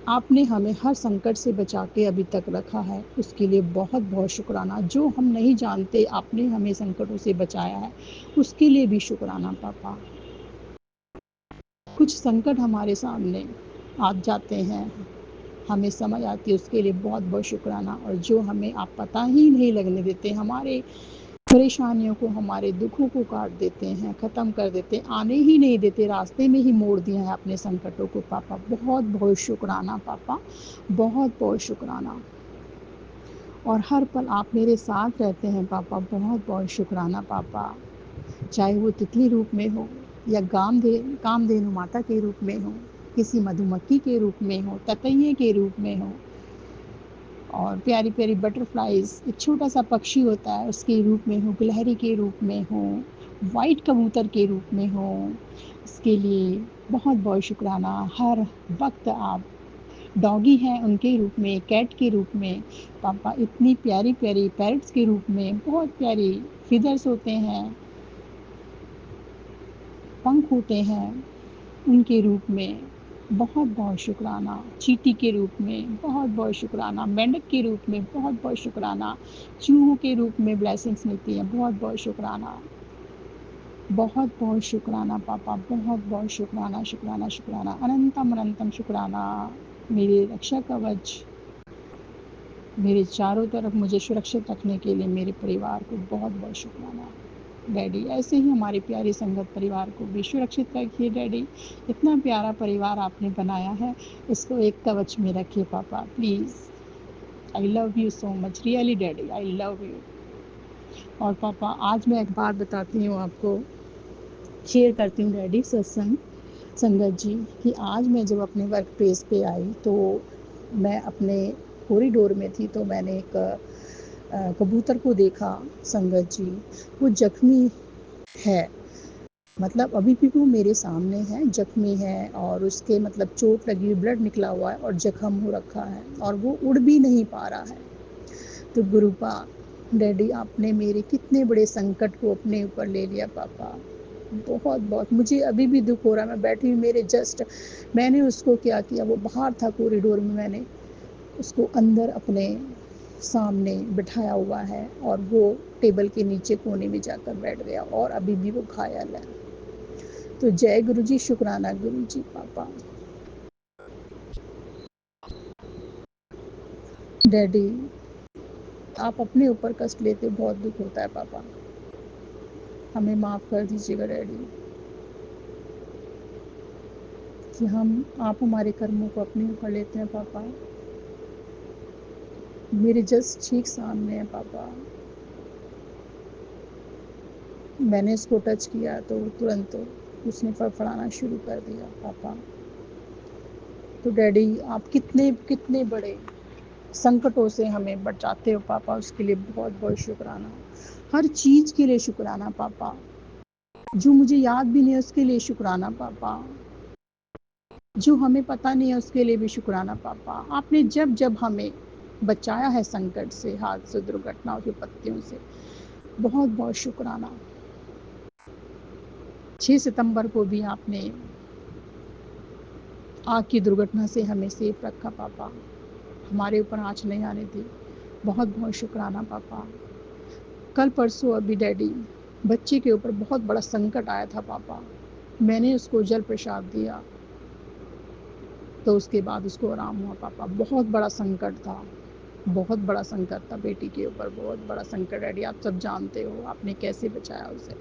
[SPEAKER 3] आपने हमें हर संकट से बचा के अभी तक रखा है, उसके लिए बहुत बहुत शुक्राना। जो हम नहीं जानते आपने हमें संकटों से बचाया है, उसके लिए भी शुक्राना पापा। कुछ संकट हमारे सामने आ जाते हैं, हमें समझ आती है, उसके लिए बहुत बहुत शुक्राना। और जो हमें आप पता ही नहीं लगने देते, हमारे परेशानियों को, हमारे दुखों को काट देते हैं, ख़त्म कर देते हैं, आने ही नहीं देते, रास्ते में ही मोड़ दिया है अपने संकटों को पापा। बहुत बहुत शुक्राना पापा, बहुत बहुत शुक्राना। और हर पल आप मेरे साथ रहते हैं पापा, बहुत बहुत शुक्राना पापा। चाहे वो तितली रूप में हो, या कामधेनु माता के रूप में हो, किसी मधुमक्खी के रूप में हो, ततैये के रूप में हो, और प्यारी प्यारी बटरफ्लाइज, एक छोटा सा पक्षी होता है उसके रूप में हो, गिलहरी के रूप में हो, वाइट कबूतर के रूप में हो, इसके लिए बहुत बहुत शुक्राना। हर वक्त आप डॉगी हैं उनके रूप में, कैट के रूप में पापा, इतनी प्यारी प्यारी पैरट्स के रूप में, बहुत प्यारी फिदर्स होते हैं, पंख होते हैं, उनके रूप में बहुत बहुत शुक्राना। चींटी के रूप में बहुत बहुत शुक्राना। मेंढक के रूप में बहुत बहुत शुक्राना। चूहों के रूप में ब्लेसिंग्स मिलती हैं, बहुत बहुत शुक्राना। बहुत बहुत शुक्राना पापा, बहुत बहुत शुक्राना, शुक्राना शुक्राना, अनंतम अनंतम शुक्राना। मेरे रक्षा कवच, मेरे चारों तरफ मुझे सुरक्षित रखने के लिए मेरे परिवार को बहुत बहुत शुक्राना डैडी। ऐसे ही हमारे प्यारे संगत परिवार को भी सुरक्षित रखिए डैडी। इतना प्यारा परिवार आपने बनाया है, इसको एक कवच में रखिए पापा please. I love you so much, really daddy, I love you. और पापा आज मैं एक बात बताती हूँ आपको, शेयर करती हूँ डैडी सत्संग संगत जी, कि आज मैं जब अपने वर्क प्लेस पे आई तो मैं अपने कॉरिडोर में थी, तो मैंने एक कबूतर को देखा संगत जी। वो जख्मी है, मतलब अभी भी वो मेरे सामने है, जख्मी है, और उसके मतलब चोट लगी हुई, ब्लड निकला हुआ है और जख्म हो रखा है, और वो उड़ भी नहीं पा रहा है। तो गुरुपा डैडी आपने मेरे कितने बड़े संकट को अपने ऊपर ले लिया पापा। बहुत बहुत मुझे अभी भी दुख हो रहा है। मैं बैठी हुई, मेरे जस्ट मैंने उसको क्या किया, वो बाहर था कॉरिडोर में, मैंने उसको अंदर अपने सामने बिठाया हुआ है, और वो टेबल के नीचे कोने में जाकर बैठ गया, और अभी भी वो घायल है। तो जय गुरु जी, शुक्राना गुरु जी पापा। डैडी आप अपने ऊपर कष्ट लेते, बहुत दुख होता है पापा, हमें माफ़ कर दीजिएगा डैडी, कि आप हमारे कर्मों को अपने ऊपर लेते हैं पापा। मेरे जस्ट ठीक सामने है पापा, मैंने इसको टच किया तो तुरंत उसने फड़फड़ाना शुरू कर दिया पापा। तो डैडी आप कितने कितने बड़े संकटों से हमें बचाते हो पापा, उसके लिए बहुत बहुत शुक्राना। हर चीज़ के लिए शुक्राना पापा, जो मुझे याद भी नहीं है उसके लिए शुक्राना पापा, जो हमें पता नहीं है उसके लिए भी शुक्राना पापा। आपने जब जब हमें बचाया है संकट से, हादसों, दुर्घटनाओं, विपत्तियों से, बहुत बहुत शुक्राना। 6 सितंबर को भी आपने आग की दुर्घटना से हमें सेफ रखा पापा। हमारे ऊपर आँच नहीं आने दी। बहुत बहुत शुक्राना पापा। कल परसों अभी डैडी बच्चे के ऊपर बहुत बड़ा संकट आया था पापा। मैंने उसको जल प्रसाद दिया तो उसके बाद उसको आराम हुआ पापा। बहुत बड़ा संकट था, बहुत बड़ा संकट था बेटी के ऊपर, बहुत बड़ा संकट। डैडी आप सब जानते हो आपने कैसे बचाया उसे।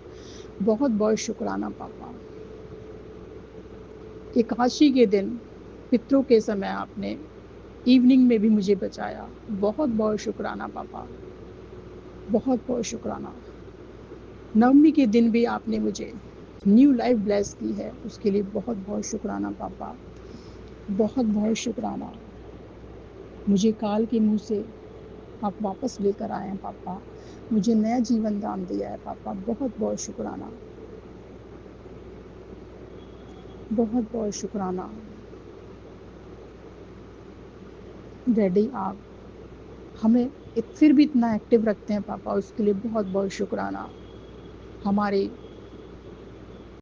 [SPEAKER 3] बहुत बहुत शुक्राना पापा। एकादशी के दिन पितरों के समय आपने इवनिंग में भी मुझे बचाया। बहुत बहुत शुक्राना पापा, बहुत बहुत शुक्राना। नवमी के दिन भी आपने मुझे न्यू लाइफ ब्लेस की है, उसके लिए बहुत बहुत शुक्राना पापा। बहुत बहुत शुक्राना। मुझे काल के मुंह से आप वापस लेकर आए हैं पापा। मुझे नया जीवन दान दिया है पापा। बहुत बहुत शुक्राना, बहुत बहुत शुक्राना। डैडी आप हमें फिर भी इतना एक्टिव रखते हैं पापा, उसके लिए बहुत बहुत शुक्राना। हमारे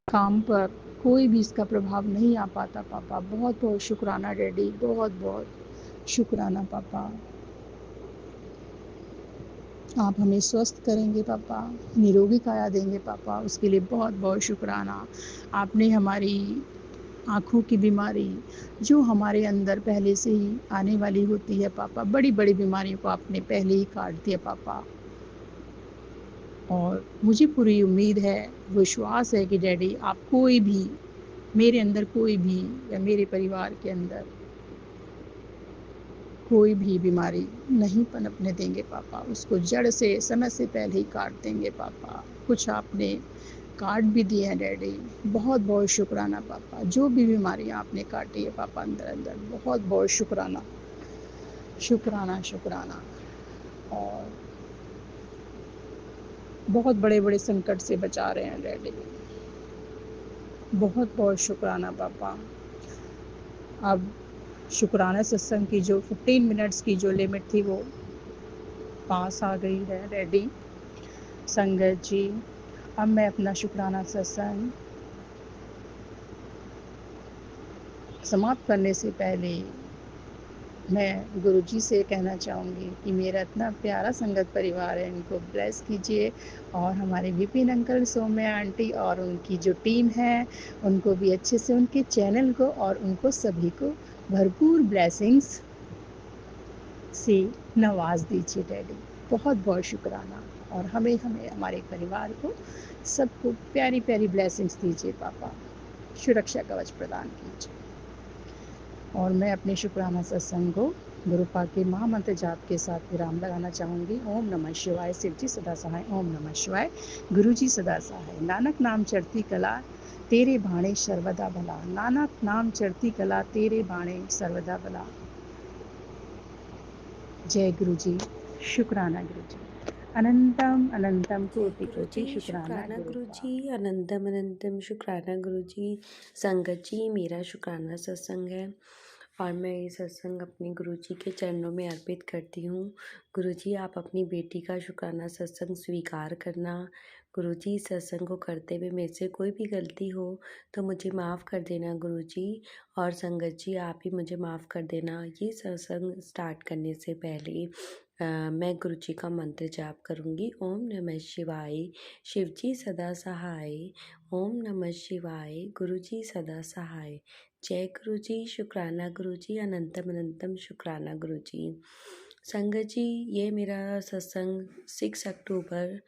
[SPEAKER 3] काम पर कोई भी इसका प्रभाव नहीं आ पाता पापा। बहुत बहुत शुक्राना डैडी, बहुत बहुत शुक्राना पापा। आप हमें स्वस्थ करेंगे पापा, निरोगी काया देंगे पापा, उसके लिए बहुत बहुत शुक्राना। आपने हमारी आँखों की बीमारी जो हमारे अंदर पहले से ही आने वाली होती है पापा, बड़ी बड़ी बीमारियों को आपने पहले ही काट दिया पापा। और मुझे पूरी उम्मीद है, विश्वास है कि डैडी आप कोई भी, मेरे अंदर कोई भी या मेरे परिवार के अंदर कोई भी बीमारी नहीं पनपने देंगे पापा। उसको जड़ से समय से पहले ही काट देंगे पापा। कुछ आपने काट भी दिए हैं डैडी, बहुत बहुत शुक्राना पापा। जो भी बीमारियाँ आपने काटी है पापा अंदर अंदर, बहुत बहुत शुक्राना, शुक्राना शुक्राना। और बहुत बड़े बड़े संकट से बचा रहे हैं डैडी, बहुत बहुत शुक्राना पापा। अब शुक्राना सत्संग की जो 15 मिनट्स की जो लिमिट थी वो पास आ गई है डैडी। संगत जी, अब मैं अपना शुक्राना सत्संग समाप्त करने से पहले मैं गुरुजी से कहना चाहूँगी कि मेरा इतना प्यारा संगत परिवार है, इनको ब्लेस कीजिए। और हमारे विपिन अंकल, सौम्या आंटी और उनकी जो टीम है, उनको भी अच्छे से, उनके चैनल को और उनको सभी को भरपूर ब्लेसिंग्स से नवाज दीजिए डैडी। बहुत बहुत शुक्राना। और हमें हमें हमारे परिवार को सबको प्यारी प्यारी ब्लेसिंग्स दीजिए पापा, सुरक्षा कवच प्रदान कीजिए। और मैं अपने शुक्राना सत्संग को गुरुपा के महामंत्र जाप के साथ विराम लगाना चाहूँगी। ओम नमः शिवाय। शिव जी सदा सहाय। ओम नमः शिवाय। गुरु जी सदा सहाय। नानक नाम चढ़ती कला तेरे भाणे सर्वदा भला। नानक नाम चढ़ती कला तेरे भाणे सर्वदा भला। जय गुरु जी। शुक्राना गुरु जी। अनंतम अनंतम
[SPEAKER 1] जय
[SPEAKER 3] कोटि
[SPEAKER 1] गुरु जी,
[SPEAKER 3] कोटि शुक्राना
[SPEAKER 1] शुक्राना गुरु
[SPEAKER 3] गुरुपा।
[SPEAKER 1] जी, अनंतम अनंतम शुक्राना गुरु जी। संगत जी, मेरा शुक्राना सत्संग है और मैं ये सत्संग अपने गुरु जी के चरणों में अर्पित करती हूँ। गुरु जी, आप अपनी बेटी का शुक्राना सत्संग स्वीकार करना। गुरु जी, सत्संग को करते हुए मेरे से कोई भी गलती हो तो मुझे माफ़ कर देना गुरु जी। और संगत जी, आप ही मुझे माफ़ कर देना। ये सत्संग स्टार्ट करने से पहले मैं गुरु जी का मंत्र जाप करूँगी। ओम नमः शिवाय। शिव जी सदा सहाय। ओम नमः शिवाय। गुरु जी सदा सहाय। जय गुरु जी। शुक्राना गुरु जी। अनंतम अनंतम शुक्राना गुरु जी। संगत जी, ये मेरा सत्संग 6 अक्टूबर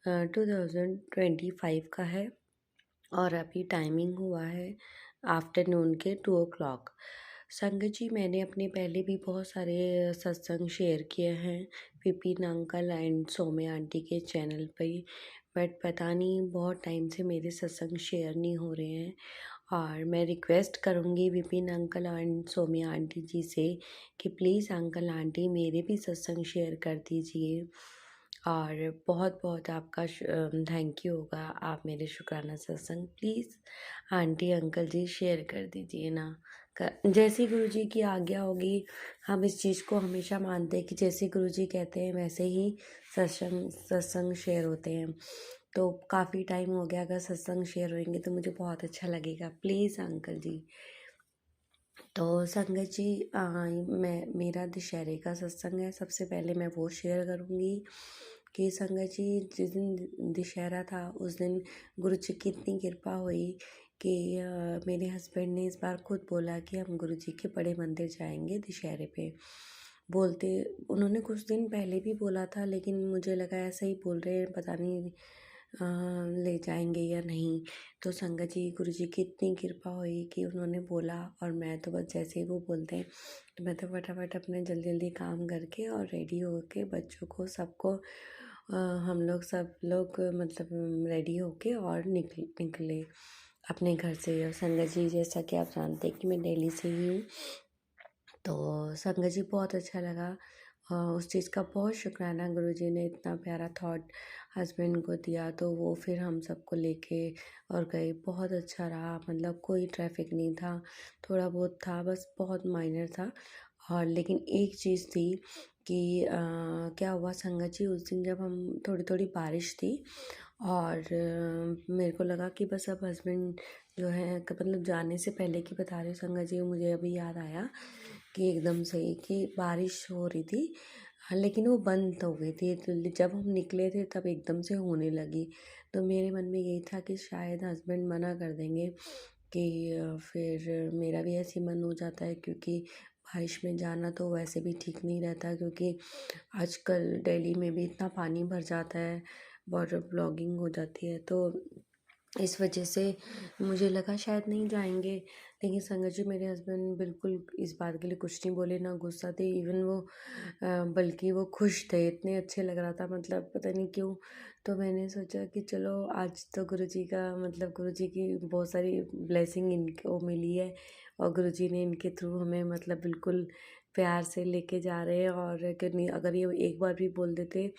[SPEAKER 1] 2025 का है और अभी टाइमिंग हुआ है आफ्टरनून के 2 o'clock। संगत जी, मैंने अपने पहले भी बहुत सारे सत्संग शेयर किए हैं Vipin uncle and Saumya aunty के चैनल पे, बट पता नहीं बहुत टाइम से मेरे सत्संग शेयर नहीं हो रहे हैं। और मैं रिक्वेस्ट करूँगी Vipin uncle and Saumya aunty ji से कि प्लीज़ अंकल आंटी मेरे भी सत्संग शेयर कर दीजिए। और बहुत बहुत आपका थैंक यू होगा। आप मेरे शुक्राना सत्संग please aunty uncle ji share कर दीजिए ना। जैसी गुरु जी की आज्ञा होगी, हम इस चीज़ को हमेशा मानते हैं कि जैसे गुरु जी कहते हैं वैसे ही सत्संग शेयर होते हैं। तो काफ़ी टाइम हो गया, अगर सत्संग शेयर होंगे तो मुझे बहुत अच्छा लगेगा। प्लीज़ अंकल जी।
[SPEAKER 4] तो संगत जी, मेरा दशहरे का सत्संग है। सबसे पहले मैं वो शेयर करूँगी कि संगत जी, जिस दिन दशहरा था उस दिन गुरु जी की इतनी कृपा हुई कि मेरे हस्बैंड ने इस बार खुद बोला कि हम गुरु जी के बड़े मंदिर जाएंगे दशहरे पे। बोलते उन्होंने कुछ दिन पहले भी बोला था, लेकिन मुझे लगा ऐसा ही बोल रहे हैं, पता नहीं ले जाएंगे या नहीं। तो संगत जी, गुरु जी की इतनी कृपा हुई कि उन्होंने बोला, और मैं तो बस जैसे ही वो बोलते हैं तो मैं तो फटाफट अपने जल्दी जल्दी काम करके और रेडी होके बच्चों को सबको हम लोग सब लोग मतलब रेडी होके और निकले अपने घर से। और संगत जी, जैसा कि आप जानते हैं कि मैं दिल्ली से ही हूँ, तो संगत जी बहुत अच्छा लगा। उस चीज़ का बहुत शुक्राना, गुरुजी ने इतना प्यारा थॉट हस्बैंड को दिया, तो वो फिर हम सबको लेके और गए। बहुत अच्छा रहा, मतलब कोई ट्रैफिक नहीं था, थोड़ा बहुत था बस, बहुत माइनर था। और लेकिन एक चीज़ थी कि क्या हुआ संगत जी, उस दिन जब हम थोड़ी थोड़ी बारिश थी और मेरे को लगा कि बस अब हस्बैंड जो है मतलब जाने से पहले की बता रही हूँ संगत जी, मुझे अभी याद आया कि एकदम से ही कि बारिश हो रही थी। हाँ, लेकिन वो बंद हो गई थी, तो जब हम निकले थे तब एकदम से होने लगी। तो मेरे मन में यही था कि शायद हस्बैंड मना कर देंगे कि फिर मेरा भी ऐसे ही मन हो जाता है, क्योंकि बारिश में जाना तो वैसे भी ठीक नहीं रहता, क्योंकि आजकल दिल्ली में भी इतना पानी भर जाता है, वाटर ब्लॉगिंग हो जाती है। तो इस वजह से मुझे लगा शायद नहीं जाएंगे, लेकिन संगत जी, मेरे हस्बैंड बिल्कुल इस बात के लिए कुछ नहीं बोले, ना गुस्सा थे इवन वो, बल्कि वो खुश थे, इतने अच्छे लग रहा था, मतलब पता नहीं क्यों। तो मैंने सोचा कि चलो आज तो गुरुजी का मतलब गुरुजी की बहुत सारी ब्लेसिंग इनको मिली है, और गुरुजी ने इनके थ्रू हमें मतलब बिल्कुल प्यार से लेके जा रहे हैं। और कि नहीं, अगर ये एक बार भी बोल देते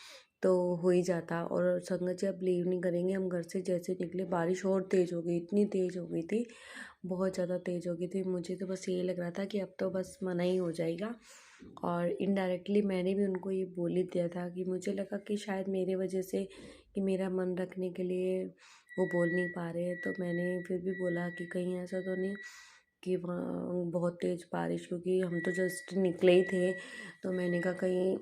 [SPEAKER 4] तो हो ही जाता। और संगत जी, आप बिलीव नहीं करेंगे, हम घर से जैसे निकले बारिश और तेज़ हो गई, इतनी तेज़ हो गई थी, बहुत ज़्यादा तेज़ हो गई थी। मुझे तो बस यही लग रहा था कि अब तो बस मना ही हो जाएगा। और इनडायरेक्टली मैंने भी उनको ये बोल ही दिया था कि मुझे लगा कि शायद मेरे वजह से, कि मेरा मन रखने के लिए वो बोल नहीं पा रहे हैं। तो मैंने फिर भी बोला कि कहीं ऐसा तो नहीं कि वहाँ बहुत तेज़ बारिश, क्योंकि हम तो जस्ट निकले ही थे। तो मैंने कहा कहीं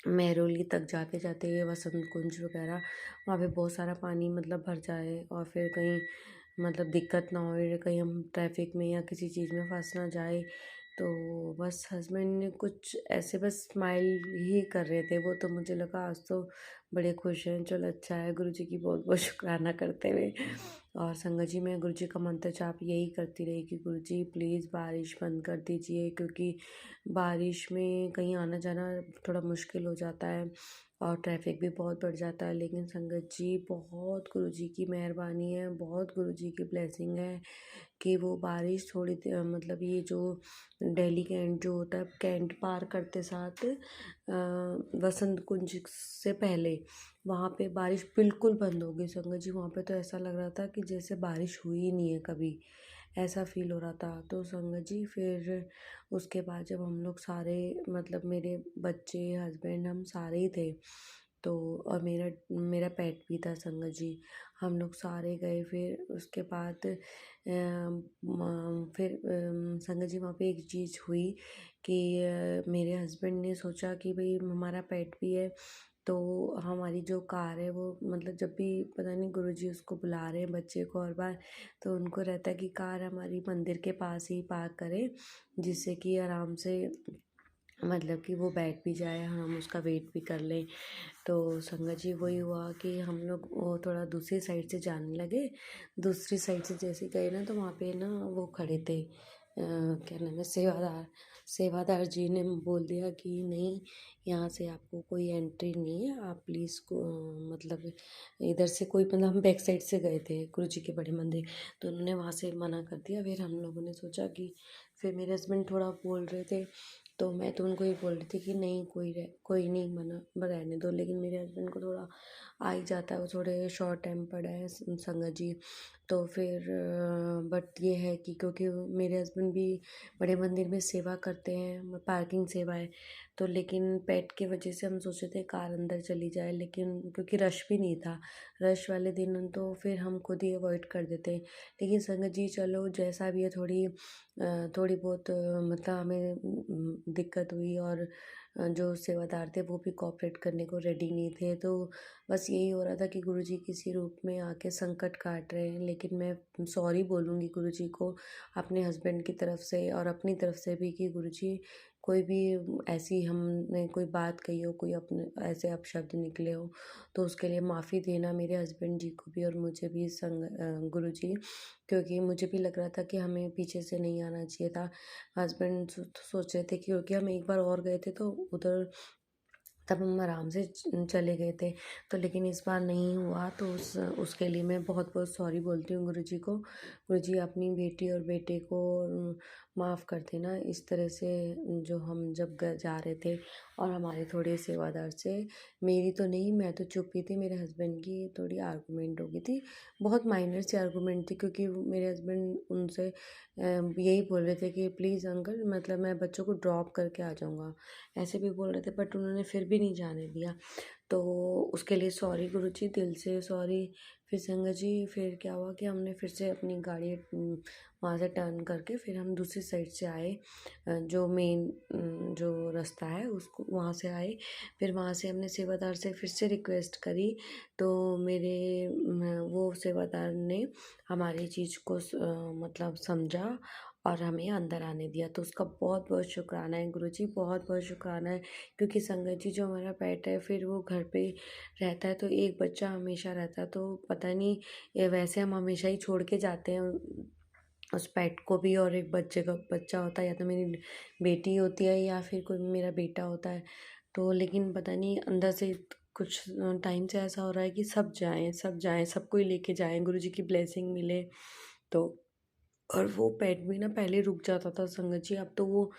[SPEAKER 4] मेहरौली तक जाते जाते वसंत कुंज वगैरह वहाँ पे बहुत सारा पानी मतलब भर जाए, और फिर कहीं मतलब दिक्कत ना हो, कहीं हम ट्रैफिक में या किसी चीज़ में फंस ना जाए। तो बस हस्बैंड ने कुछ ऐसे बस स्माइल ही कर रहे थे वो, तो मुझे लगा आज तो बड़े खुश हैं, चलो अच्छा है, गुरु जी की बहुत बहुत शुक्राना करते हुए। और संगत जी, मैं गुरु जी का मंत्र जाप यही करती रही कि गुरु जी प्लीज़ बारिश बंद कर दीजिए, क्योंकि बारिश में कहीं आना जाना थोड़ा मुश्किल हो जाता है और ट्रैफिक भी बहुत बढ़ जाता है। लेकिन संगत जी, बहुत गुरु जी की मेहरबानी है, बहुत गुरु जी की ब्लेसिंग है कि वो बारिश थोड़ी मतलब ये जो दिल्ली कैंट जो होता है, कैंट पार करते साथ वसंत कुंज से पहले वहाँ पे बारिश बिल्कुल बंद हो गई संगत जी। वहाँ पे तो ऐसा लग रहा था कि जैसे बारिश हुई ही नहीं है कभी, ऐसा फील हो रहा था। तो संगत जी, फिर उसके बाद जब हम लोग सारे मतलब मेरे बच्चे, हस्बैंड, हम सारे ही थे, तो और मेरा मेरा पेट भी था संगत जी, हम लोग सारे गए। फिर उसके बाद फिर संगत जी, वहाँ पे एक चीज़ हुई कि मेरे हस्बैंड ने सोचा कि भाई हमारा पेट भी है, तो हमारी जो कार है वो मतलब जब भी पता नहीं गुरुजी उसको बुला रहे हैं बच्चे को और बार, तो उनको रहता है कि कार हमारी मंदिर के पास ही पार्क करें, जिससे कि आराम से मतलब कि वो बैठ भी जाए, हम उसका वेट भी कर लें। तो संगत जी, वही हुआ कि हम लोग वो थोड़ा दूसरी साइड से जाने लगे। दूसरी साइड से जैसे गए ना, तो वहाँ पे ना वो खड़े थे, क्या नाम है, सेवादार। सेवादार जी ने बोल दिया कि नहीं, यहाँ से आपको कोई एंट्री नहीं है, आप प्लीज़ को मतलब इधर से कोई, मतलब हम बैक साइड से गए थे गुरु जी के बड़े मंदिर, तो उन्होंने वहाँ से मना कर दिया। फिर हम लोगों ने सोचा कि फिर मेरे हस्बैंड थोड़ा बोल रहे थे तो मैं तो उनको ये बोल रही थी कि नहीं कोई नहीं, मना रहने दो। लेकिन मेरे हस्बैंड को थोड़ा आ ही जाता है, वो थोड़े शॉर्ट टेम्पर्ड है संगत जी। तो फिर बट ये है कि क्योंकि मेरे हस्बैंड भी बड़े मंदिर में सेवा करते हैं, पार्किंग सेवा है, तो लेकिन पेट की वजह से हम सोचे थे कार अंदर चली जाए, लेकिन क्योंकि रश भी नहीं था, रश वाले दिन तो फिर हम खुद ही अवॉइड कर देते। लेकिन संगत जी चलो जैसा भी है, थोड़ी बहुत मतलब हमें दिक्कत हुई, और जो सेवादार थे वो भी कोऑपरेट करने को रेडी नहीं थे। तो बस यही हो रहा था कि गुरुजी किसी रूप में आके संकट काट रहे हैं। लेकिन मैं सॉरी बोलूँगी गुरुजी को अपने हस्बैंड की तरफ से और अपनी तरफ से भी कि गुरुजी कोई भी ऐसी हमने कोई बात कही हो, कोई अपने ऐसे अपशब्द निकले हो, तो उसके लिए माफ़ी देना मेरे हस्बैंड जी को भी और मुझे भी गुरुजी, क्योंकि मुझे भी लग रहा था कि हमें पीछे से नहीं आना चाहिए था। हस्बैंड सोच रहे थे कि क्योंकि हम एक बार और गए थे तो उधर तब हम आराम से चले गए थे, तो लेकिन इस बार नहीं हुआ, तो उसके लिए मैं बहुत बहुत सॉरी बोलती हूँ गुरुजी को। गुरुजी अपनी बेटी और बेटे को माफ़ कर देना इस तरह से, जो हम जब जा रहे थे और हमारे थोड़े सेवादार से, मेरी तो नहीं, मैं तो चुप ही थी, मेरे हस्बैंड की थोड़ी आर्गूमेंट हो गई थी, बहुत माइनर सी आर्गूमेंट थी, क्योंकि मेरे हस्बैंड उनसे यही बोल रहे थे कि प्लीज़ अंकल, मतलब मैं बच्चों को ड्रॉप करके आ जाऊँगा, ऐसे भी बोल रहे थे, बट उन्होंने फिर भी नहीं जाने दिया। तो उसके लिए सॉरी गुरुजी, दिल से सॉरी। फिर संगत जी फिर क्या हुआ कि हमने फिर से अपनी गाड़ी वहाँ से टर्न करके फिर हम दूसरी साइड से आए, जो मेन जो रास्ता है उसको वहाँ से आए। फिर वहाँ से हमने सेवादार से फिर से रिक्वेस्ट करी, तो वो सेवादार ने हमारी चीज़ को मतलब समझा और हमें अंदर आने दिया, तो उसका बहुत बहुत शुक्राना है गुरुजी, बहुत बहुत शुक्राना है। क्योंकि संगत जी जो हमारा पेट है, फिर वो घर पे रहता है तो एक बच्चा हमेशा रहता है, तो पता नहीं, ये वैसे हम हमेशा ही छोड़ के जाते हैं उस पेट को भी, और एक बच्चे का बच्चा होता है, या तो मेरी बेटी होती है या फिर कोई मेरा बेटा होता है। तो लेकिन पता नहीं अंदर से कुछ टाइम से ऐसा हो रहा है कि सब जाएं, सब जाएं, सबको ही लेके जाएं, गुरुजी की ब्लेसिंग मिले। तो और वो पेट भी ना पहले रुक जाता था संगत जी, अब तो वो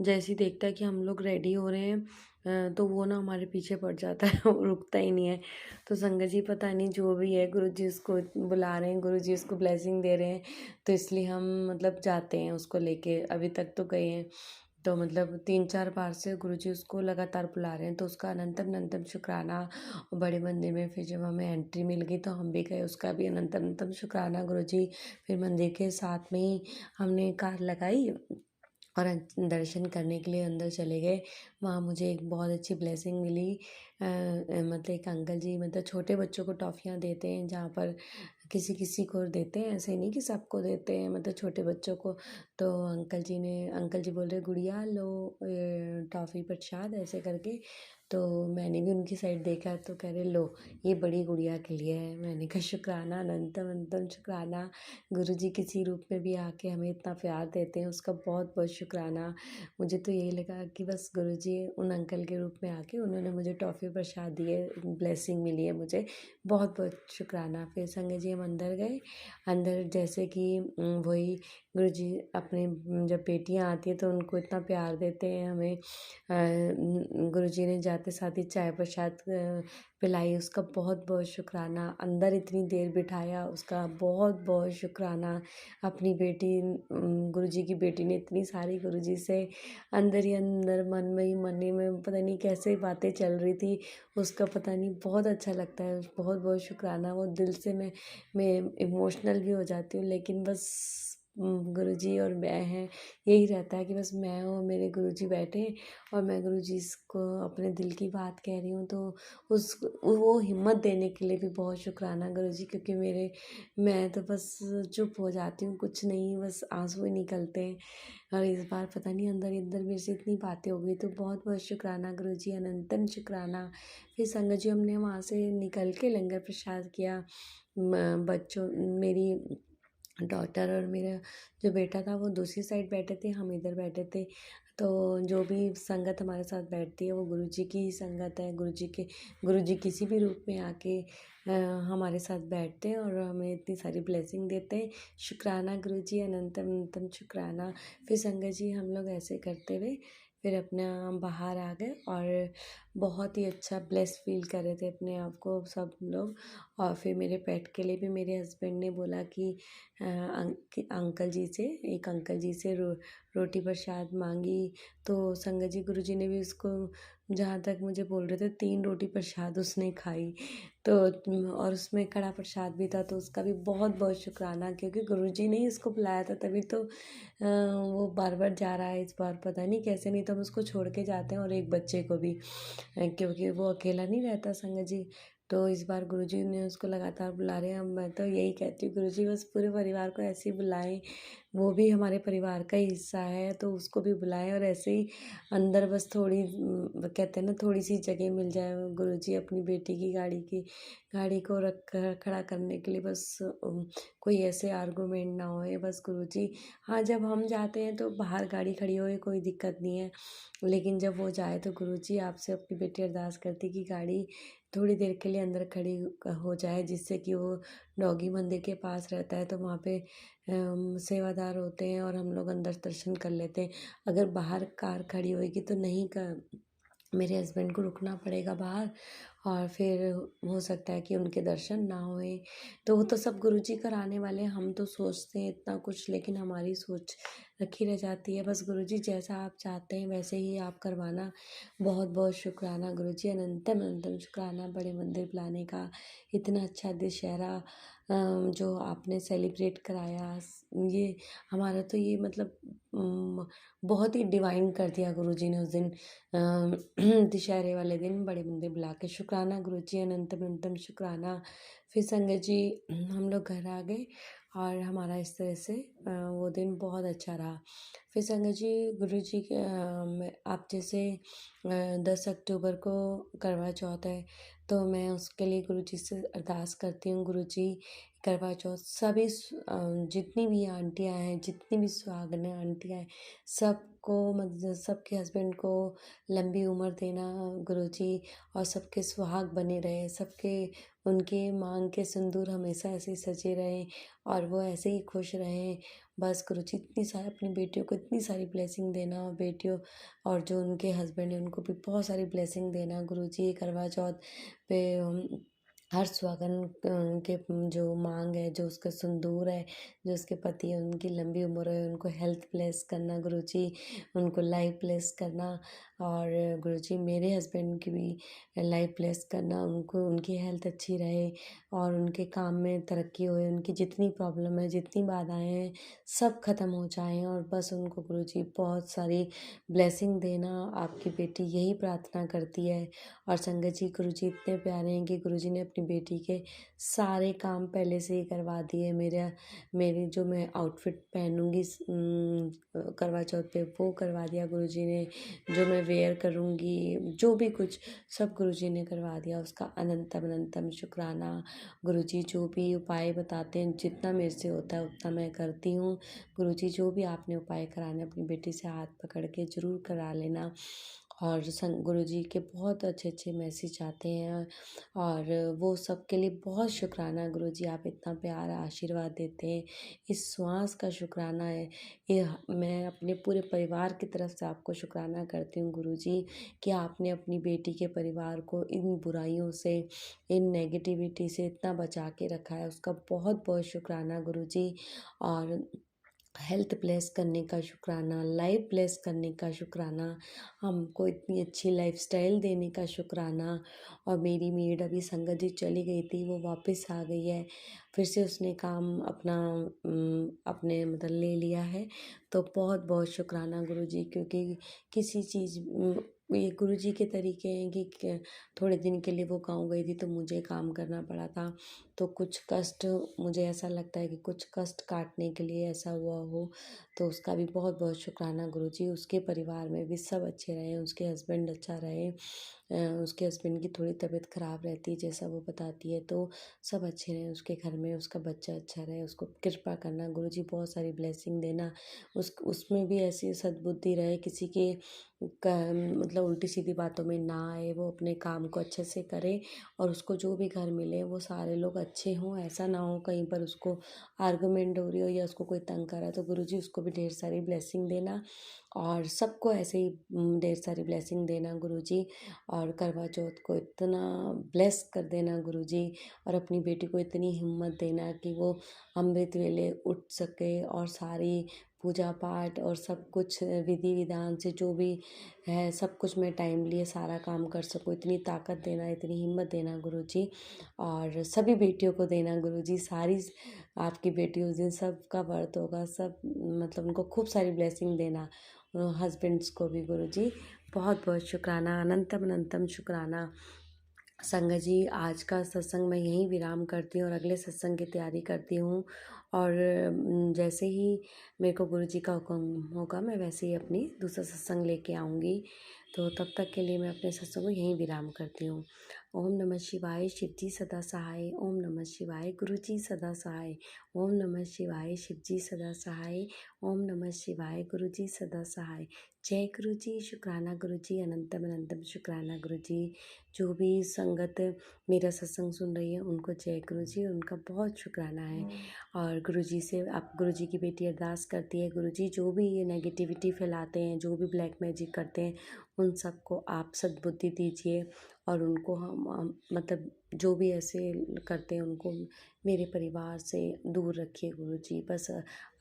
[SPEAKER 4] जैसे ही देखता है कि हम लोग रेडी हो रहे हैं, तो वो ना हमारे पीछे पड़ जाता है, वो रुकता ही नहीं है। तो संगत जी पता नहीं जो भी है, गुरु जी उसको बुला रहे हैं, गुरु जी उसको ब्लेसिंग दे रहे हैं, तो इसलिए हम मतलब जाते हैं उसको लेके, अभी तक तो गए हैं, तो मतलब 3-4 बार से गुरुजी उसको लगातार बुला रहे हैं, तो उसका अनंतम अनंतम शुक्राना। और बड़े मंदिर में फिर जब हमें एंट्री मिल गई तो हम भी गए, उसका भी अनंतम अनंतम शुक्राना गुरुजी। फिर मंदिर के साथ में ही हमने कार लगाई और दर्शन करने के लिए अंदर चले गए। वहाँ मुझे एक बहुत अच्छी ब्लेसिंग मिली, मतलब एक अंकल जी मतलब छोटे बच्चों को टॉफ़ियाँ देते हैं, जहाँ पर किसी किसी को देते हैं, ऐसे नहीं कि सबको देते हैं, मतलब छोटे बच्चों को। तो अंकल जी बोल रहे गुड़िया लो ये टॉफ़ी प्रसाद ऐसे करके, तो मैंने भी उनकी साइड देखा तो कह रहे लो ये बड़ी गुड़िया के लिए है। मैंने कहा शुक्राना, अनंतम अनंतम शुक्राना, गुरुजी किसी रूप में भी आके हमें इतना प्यार देते हैं, उसका बहुत बहुत शुक्राना। मुझे तो यही लगा कि बस गुरुजी उन अंकल के रूप में आके उन्होंने मुझे टॉफ़ी प्रसाद दिए, ब्लेसिंग मिली है मुझे, बहुत बहुत शुक्राना। फिर संगत जी हम अंदर गए, अंदर जैसे कि वही गुरुजी अपने जब बेटियां आती हैं तो उनको इतना प्यार देते हैं, हमें गुरुजी ने जाते साथ ही चाय प्रसाद पिलाई, उसका बहुत बहुत शुक्राना। अंदर इतनी देर बिठाया, उसका बहुत बहुत शुक्राना। अपनी बेटी गुरुजी की बेटी ने इतनी सारी गुरुजी से अंदर ही अंदर मन ही में पता नहीं कैसे बातें चल रही थी, उसका पता नहीं, बहुत अच्छा लगता है, बहुत बहुत शुक्राना। वो दिल से मैं इमोशनल भी हो जाती हूँ, लेकिन बस गुरुजी और मैं हैं, यही रहता है कि बस मैं और मेरे गुरुजी बैठे और मैं गुरुजी को अपने दिल की बात कह रही हूँ, तो वो हिम्मत देने के लिए भी बहुत शुक्राना गुरुजी, क्योंकि मैं तो बस चुप हो जाती हूँ, कुछ नहीं, बस आंसू ही निकलते हैं। और इस बार पता नहीं अंदर ही अंदर मेरे से इतनी बातें हो गई, तो बहुत बहुत शुक्राना गुरुजी, अनंतन शुक्राना। फिर संगत जी हमने वहाँ से निकल के लंगर प्रसाद किया, बच्चों मेरी डॉटर और मेरा जो बेटा था वो दूसरी साइड बैठे थे, हम इधर बैठे थे। तो जो भी संगत हमारे साथ बैठती है वो गुरुजी की ही संगत है, गुरुजी किसी भी रूप में आके हमारे साथ बैठते हैं और हमें इतनी सारी ब्लेसिंग देते हैं। शुक्राना गुरुजी, अनंतम अनंतम शुक्राना। फिर संगत जी हम लोग ऐसे करते हुए फिर अपना बाहर आ गए और बहुत ही अच्छा ब्लेस फील कर रहे थे अपने आप को सब लोग। और फिर मेरे पेट के लिए भी मेरे हस्बैंड ने बोला कि अंकल जी से, एक अंकल जी से रोटी प्रसाद मांगी। तो संगत जी गुरुजी ने भी उसको, जहाँ तक मुझे बोल रहे थे, 3 रोटी प्रसाद उसने खाई। तो और उसमें कड़ा प्रसाद भी था, तो उसका भी बहुत बहुत शुक्राना, क्योंकि गुरुजी ने ही उसको बुलाया था, तभी तो वो बार बार जा रहा है इस बार। पता नहीं कैसे, नहीं तो हम उसको छोड़ के जाते हैं, और एक बच्चे को भी, क्योंकि वो अकेला नहीं रहता संगत जी। तो इस बार गुरुजी ने उसको लगातार बुला रहे हैं। मैं तो यही कहती हूँ गुरुजी बस पूरे परिवार को ऐसे ही बुलाएं, वो भी हमारे परिवार का ही हिस्सा है, तो उसको भी बुलाएं। और ऐसे ही अंदर बस थोड़ी कहते हैं ना, थोड़ी सी जगह मिल जाए। गुरुजी अपनी बेटी की गाड़ी को रख कर खड़ा करने के लिए, बस कोई ऐसे आर्गूमेंट ना होए बस गुरुजी। हाँ, जब हम जाते हैं तो बाहर गाड़ी खड़ी होए कोई दिक्कत नहीं है, लेकिन जब वो जाए तो गुरुजी आपसे अपनी बेटी अरदास करती कि गाड़ी थोड़ी देर के लिए अंदर खड़ी हो जाए, जिससे कि वो डॉगी मंदिर के पास रहता है, तो वहाँ पे सेवादार होते हैं और हम लोग अंदर दर्शन कर लेते हैं। अगर बाहर कार खड़ी होएगी तो नहीं कर, मेरे हस्बैंड को रुकना पड़ेगा बाहर, और फिर हो सकता है कि उनके दर्शन ना होए। तो वो तो सब गुरुजी कराने वाले हैं, हम तो सोचते हैं इतना कुछ, लेकिन हमारी सोच रखी रह जाती है। बस गुरुजी जैसा आप चाहते हैं वैसे ही आप करवाना। बहुत बहुत शुक्राना गुरुजी, अनंतम अनंतम शुक्राना बड़े मंदिर बुलाने का। इतना अच्छा दशहरा जो आपने सेलिब्रेट कराया, ये हमारा तो ये मतलब बहुत ही डिवाइन कर दिया गुरुजी ने उस दिन, दशहरे वाले दिन बड़े मंदिर बुला के। शुक्राना गुरुजी, अनंतम अनंतम शुक्राना। फिर संगत जी हम लोग घर आ गए, और हमारा इस तरह से वो दिन बहुत अच्छा रहा। फिर संगत जी गुरुजी के आप जैसे 10 अक्टूबर को करवा चौथ है, तो मैं उसके लिए गुरुजी से अरदास करती हूँ। गुरुजी करवा चौथ सभी जितनी भी आंटियाँ हैं, जितनी भी सुहागन आंटियाँ हैं, सबको मतलब सबके हस्बैंड को लंबी उम्र देना गुरुजी, और सबके सुहाग बने रहे, सबके उनके मांग के सिंदूर हमेशा ऐसे ही सजे रहें, और वो ऐसे ही खुश रहें। बस गुरुजी इतनी सारी अपनी बेटियों को इतनी सारी ब्लेसिंग देना, और बेटियों और जो उनके हस्बैंड हैं उनको भी बहुत सारी ब्लेसिंग देना गुरुजी। करवा चौथ पे हर सुहागन के जो मांग है, जो उसका सिंदूर है, जो उसके पति है, उनकी लंबी उम्र है, उनको हेल्थ ब्लेस करना गुरुजी, उनको लाइफ ब्लेस करना। और गुरुजी मेरे हस्बैंड की भी लाइफ ब्लेस करना, उनको उनकी हेल्थ अच्छी रहे, और उनके काम में तरक्की होए, उनकी जितनी प्रॉब्लम है, जितनी बाधाएं हैं, सब खत्म हो जाएं, और बस उनको गुरुजी बहुत सारी ब्लेसिंग देना। आपकी बेटी यही प्रार्थना करती है। और संगत जी गुरुजी इतने प्यारे हैं कि गुरुजी ने अपनी बेटी के सारे काम पहले से ही करवा दिए। मेरी जो मैं आउटफिट पहनूंगी करवा चौथ पे, वो करवा दिया गुरुजी ने। जो मैं वेयर करूंगी, जो भी कुछ, सब गुरुजी ने करवा दिया। उसका अनंतम अनंतम शुक्राना गुरुजी। जो भी उपाय बताते हैं, जितना मेरे से होता है उतना मैं करती हूँ। गुरुजी जो भी आपने उपाय कराने, अपनी बेटी से हाथ पकड़ के ज़रूर करा लेना। और गुरुजी के बहुत अच्छे अच्छे मैसेज आते हैं, और वो सबके लिए बहुत शुक्राना गुरुजी, आप इतना प्यारा आशीर्वाद देते हैं। इस श्वास का शुक्राना है, ये मैं अपने पूरे परिवार की तरफ से आपको शुक्राना करती हूँ गुरुजी, कि आपने अपनी बेटी के परिवार को इन बुराइयों से, इन नेगेटिविटी से इतना बचा के रखा है। उसका बहुत बहुत शुक्राना गुरुजी। और हेल्थ ब्लेस करने का शुक्राना, लाइफ ब्लेस करने का शुक्राना, हमको इतनी अच्छी लाइफस्टाइल देने का शुक्राना। और मेरी मेड अभी संगत जी चली गई थी, वो वापस आ गई है, फिर से उसने काम अपना अपने मतलब ले लिया है। तो बहुत बहुत शुक्राना गुरुजी, क्योंकि किसी चीज़ ये गुरुजी के तरीके हैं कि थोड़े दिन के लिए वो गाँव गई थी, तो मुझे काम करना पड़ा था। तो कुछ कष्ट, मुझे ऐसा लगता है कि कुछ कष्ट काटने के लिए ऐसा हुआ हो, तो उसका भी बहुत बहुत शुक्राना गुरुजी। उसके परिवार में भी सब अच्छे रहें, उसके हस्बैंड अच्छा रहे, उसके हस्बैंड की थोड़ी तबीयत ख़राब रहती है जैसा वो बताती है, तो सब अच्छे रहें उसके घर में, उसका बच्चा अच्छा रहे, उसको कृपा करना गुरुजी, बहुत सारी ब्लेसिंग देना। उसमें भी ऐसी सद्बुद्धि रहे, किसी के मतलब उल्टी सीधी बातों में ना आए, वो अपने काम को अच्छे से करे, और उसको जो भी घर मिले वो सारे लोग अच्छे हों। ऐसा ना हो कहीं पर उसको आर्गुमेंट हो रही हो, या उसको कोई तंग कर रहा है, तो गुरुजी उसको भी ढेर सारी ब्लेसिंग देना और सबको ऐसे ही ढेर सारी ब्लेसिंग देना गुरुजी। और करवा चौथ को इतना ब्लेस कर देना गुरुजी, और अपनी बेटी को इतनी हिम्मत देना कि वो अमृत वेले उठ सके और सारी पूजा पाठ और सब कुछ विधि विधान से जो भी है सब कुछ मैं टाइमली सारा काम कर सकूँ। इतनी ताकत देना, इतनी हिम्मत देना गुरुजी, और सभी बेटियों को देना गुरुजी। सारी आपकी बेटी उस दिन सबका व्रत होगा, सब मतलब उनको खूब सारी ब्लेसिंग देना, हस्बैंड्स को भी गुरुजी। बहुत बहुत शुक्राना, अनंतम अनंतम शुक्राना। संगत जी, आज का सत्संग मैं यहीं विराम करती हूँ और अगले सत्संग की तैयारी करती हूँ। और जैसे ही मेरे को गुरुजी का हुक्म होगा मैं वैसे ही अपनी दूसरा सत्संग लेके आऊँगी। तो तब तक के लिए मैं अपने सत्संग को यहीं विराम करती हूँ। ओम नमः शिवाय, शिवजी सदा सहाय। ओम नमः शिवाय, गुरुजी सदा सहाय। ओम नमः शिवाय, शिवजी सदा सहाय। ओम नमः शिवाय, गुरुजी सदा सहाय। जय गुरुजी, शुक्राना गुरुजी, अनंतम अनंतम शुक्राना गुरुजी। जो भी संगत मेरा सत्संग सुन रही है उनको जय गुरुजी, उनका बहुत शुक्राना है। और गुरुजी से आप, गुरुजी की बेटी अरदास करती है, गुरुजी जो भी ये नेगेटिविटी फैलाते हैं, जो भी ब्लैक मैजिक करते हैं, उन सबको आप सद्बुद्धि दीजिए और उनको हम मतलब जो भी ऐसे करते हैं उनको मेरे परिवार से दूर रखिए गुरुजी। बस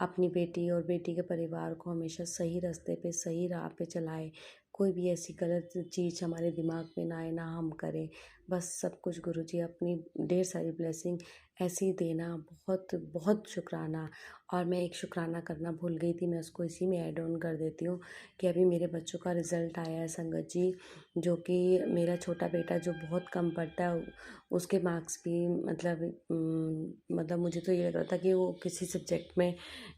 [SPEAKER 4] अपनी बेटी और बेटी के परिवार को हमेशा सही रास्ते पे, सही राह पे चलाए। कोई भी ऐसी गलत चीज़ हमारे दिमाग में ना आए, ना हम करें। बस सब कुछ गुरुजी अपनी ढेर सारी ब्लेसिंग ऐसे ही देना। बहुत बहुत शुक्राना। और मैं एक शुक्राना करना भूल गई थी, मैं उसको इसी में ऐड ऑन कर देती हूँ कि अभी मेरे बच्चों का रिज़ल्ट आया है संगत जी, जो कि मेरा छोटा बेटा जो बहुत कम पढ़ता है उसके मार्क्स भी मतलब मुझे तो ये लग रहा था कि वो किसी सब्जेक्ट में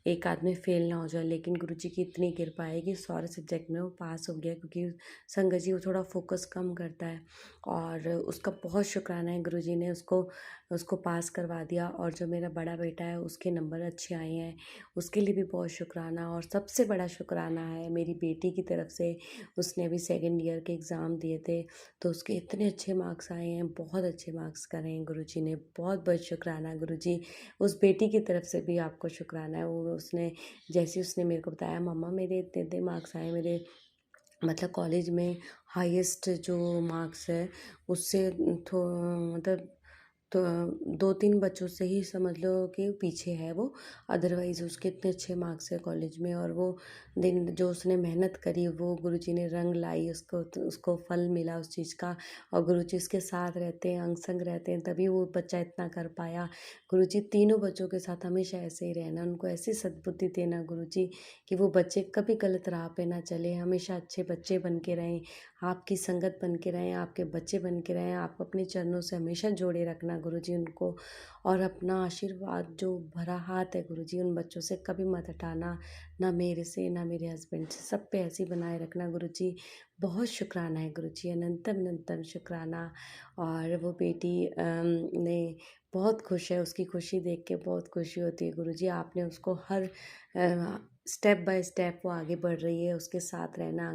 [SPEAKER 4] एक आध में फेल ना हो जाए, लेकिन गुरुजी की इतनी कृपा है कि सारे सब्जेक्ट में वो पास हो गया, क्योंकि संगत जी वो थोड़ा फोकस कम करता है। और उसका बहुत शुक्राना है, गुरुजी ने उसको पास करवा दिया। और जो मेरा बड़ा बेटा है उसके नंबर अच्छे आए हैं, उसके लिए भी बहुत शुक्राना। और सबसे बड़ा शुक्राना है मेरी बेटी की तरफ से, उसने अभी सेकेंड ईयर के एग्ज़ाम दिए थे तो उसके इतने अच्छे मार्क्स आए हैं, बहुत अच्छे मार्क्स करे हैं गुरुजी ने। बहुत बहुत शुक्राना गुरुजी। उस बेटी की तरफ से भी आपको शुक्राना है। वो उसने जैसे उसने मेरे को बताया, मम्मा मेरे इतने इतने मार्क्स आए, मेरे मतलब कॉलेज में हाईएस्ट जो मार्क्स है उससे मतलब तो 2-3 बच्चों से ही समझ लो कि पीछे है वो, अदरवाइज़ उसके इतने अच्छे मार्क्स है कॉलेज में। और वो दिन जो उसने मेहनत करी वो गुरुजी ने रंग लाई, उसको फल मिला उस चीज़ का। और गुरुजी उसके साथ रहते हैं, अंग संग रहते हैं, तभी वो बच्चा इतना कर पाया। गुरुजी तीनों बच्चों के साथ हमेशा ऐसे ही रहना, उनको ऐसी सद्बुद्धि देना गुरुजी कि वो बच्चे कभी गलत राह पे ना चले, हमेशा अच्छे बच्चे बन के रहें, आपकी संगत बन के रहें, आपके बच्चे बन के रहें। आप अपने चरणों से हमेशा जोड़े रखना गुरुजी उनको, और अपना आशीर्वाद जो भरा हाथ है गुरुजी उन बच्चों से कभी मत हटाना, ना मेरे से ना मेरे हस्बैंड से, सब पे ऐसे ही बनाए रखना गुरुजी। बहुत शुक्राना है गुरुजी, अनंतम अनंतम शुक्राना। और वो बेटी ने बहुत खुश है, उसकी खुशी देख के बहुत खुशी होती है गुरुजी। आपने उसको हर स्टेप बाय स्टेप वो आगे बढ़ रही है, उसके साथ रहना,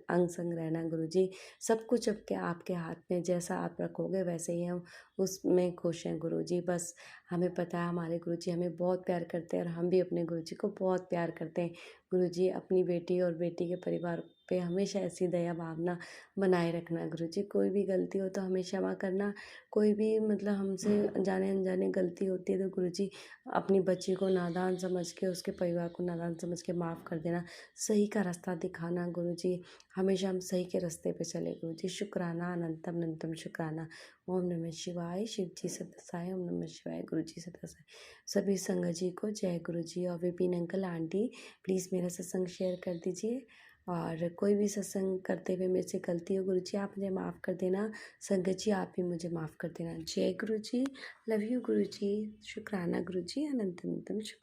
[SPEAKER 4] अंग संग रहना गुरुजी। सब कुछ अब के आपके हाथ में, जैसा आप रखोगे वैसे ही हम उसमें खुश हैं गुरुजी। बस हमें पता है हमारे गुरुजी हमें बहुत प्यार करते हैं और हम भी अपने गुरुजी को बहुत प्यार करते हैं। गुरुजी अपनी बेटी और बेटी के परिवार पे हमेशा ऐसी दया भावना बनाए रखना गुरुजी। कोई भी गलती हो तो हमें क्षमा करना, कोई भी मतलब हमसे जाने अनजाने गलती होती है तो गुरुजी अपनी बच्ची को नादान समझ के, उसके परिवार को नादान समझ के माफ़ कर देना, सही का रास्ता दिखाना गुरुजी। हमेशा हम सही के रास्ते पे चले गुरुजी। शुक्राना, अनंतम अनंतम शुक्राना। ओम नमः शिवाय, शिव जी सदा सहाय। ओम नमः शिवाय, गुरु जी सदा सहाय। सभी संगत जी को जय गुरु जी। और विपिन अंकल आंटी प्लीज़ मेरा सत्संग शेयर कर दीजिए। और कोई भी सत्संग करते हुए मेरे से गलती हो गुरु जी आप मुझे माफ़ कर देना, संगत जी आप भी मुझे माफ़ कर देना। जय गुरु जी, लव यू गुरु जी, शुक्राना गुरु जी, अनंत अनंतम शुक्र।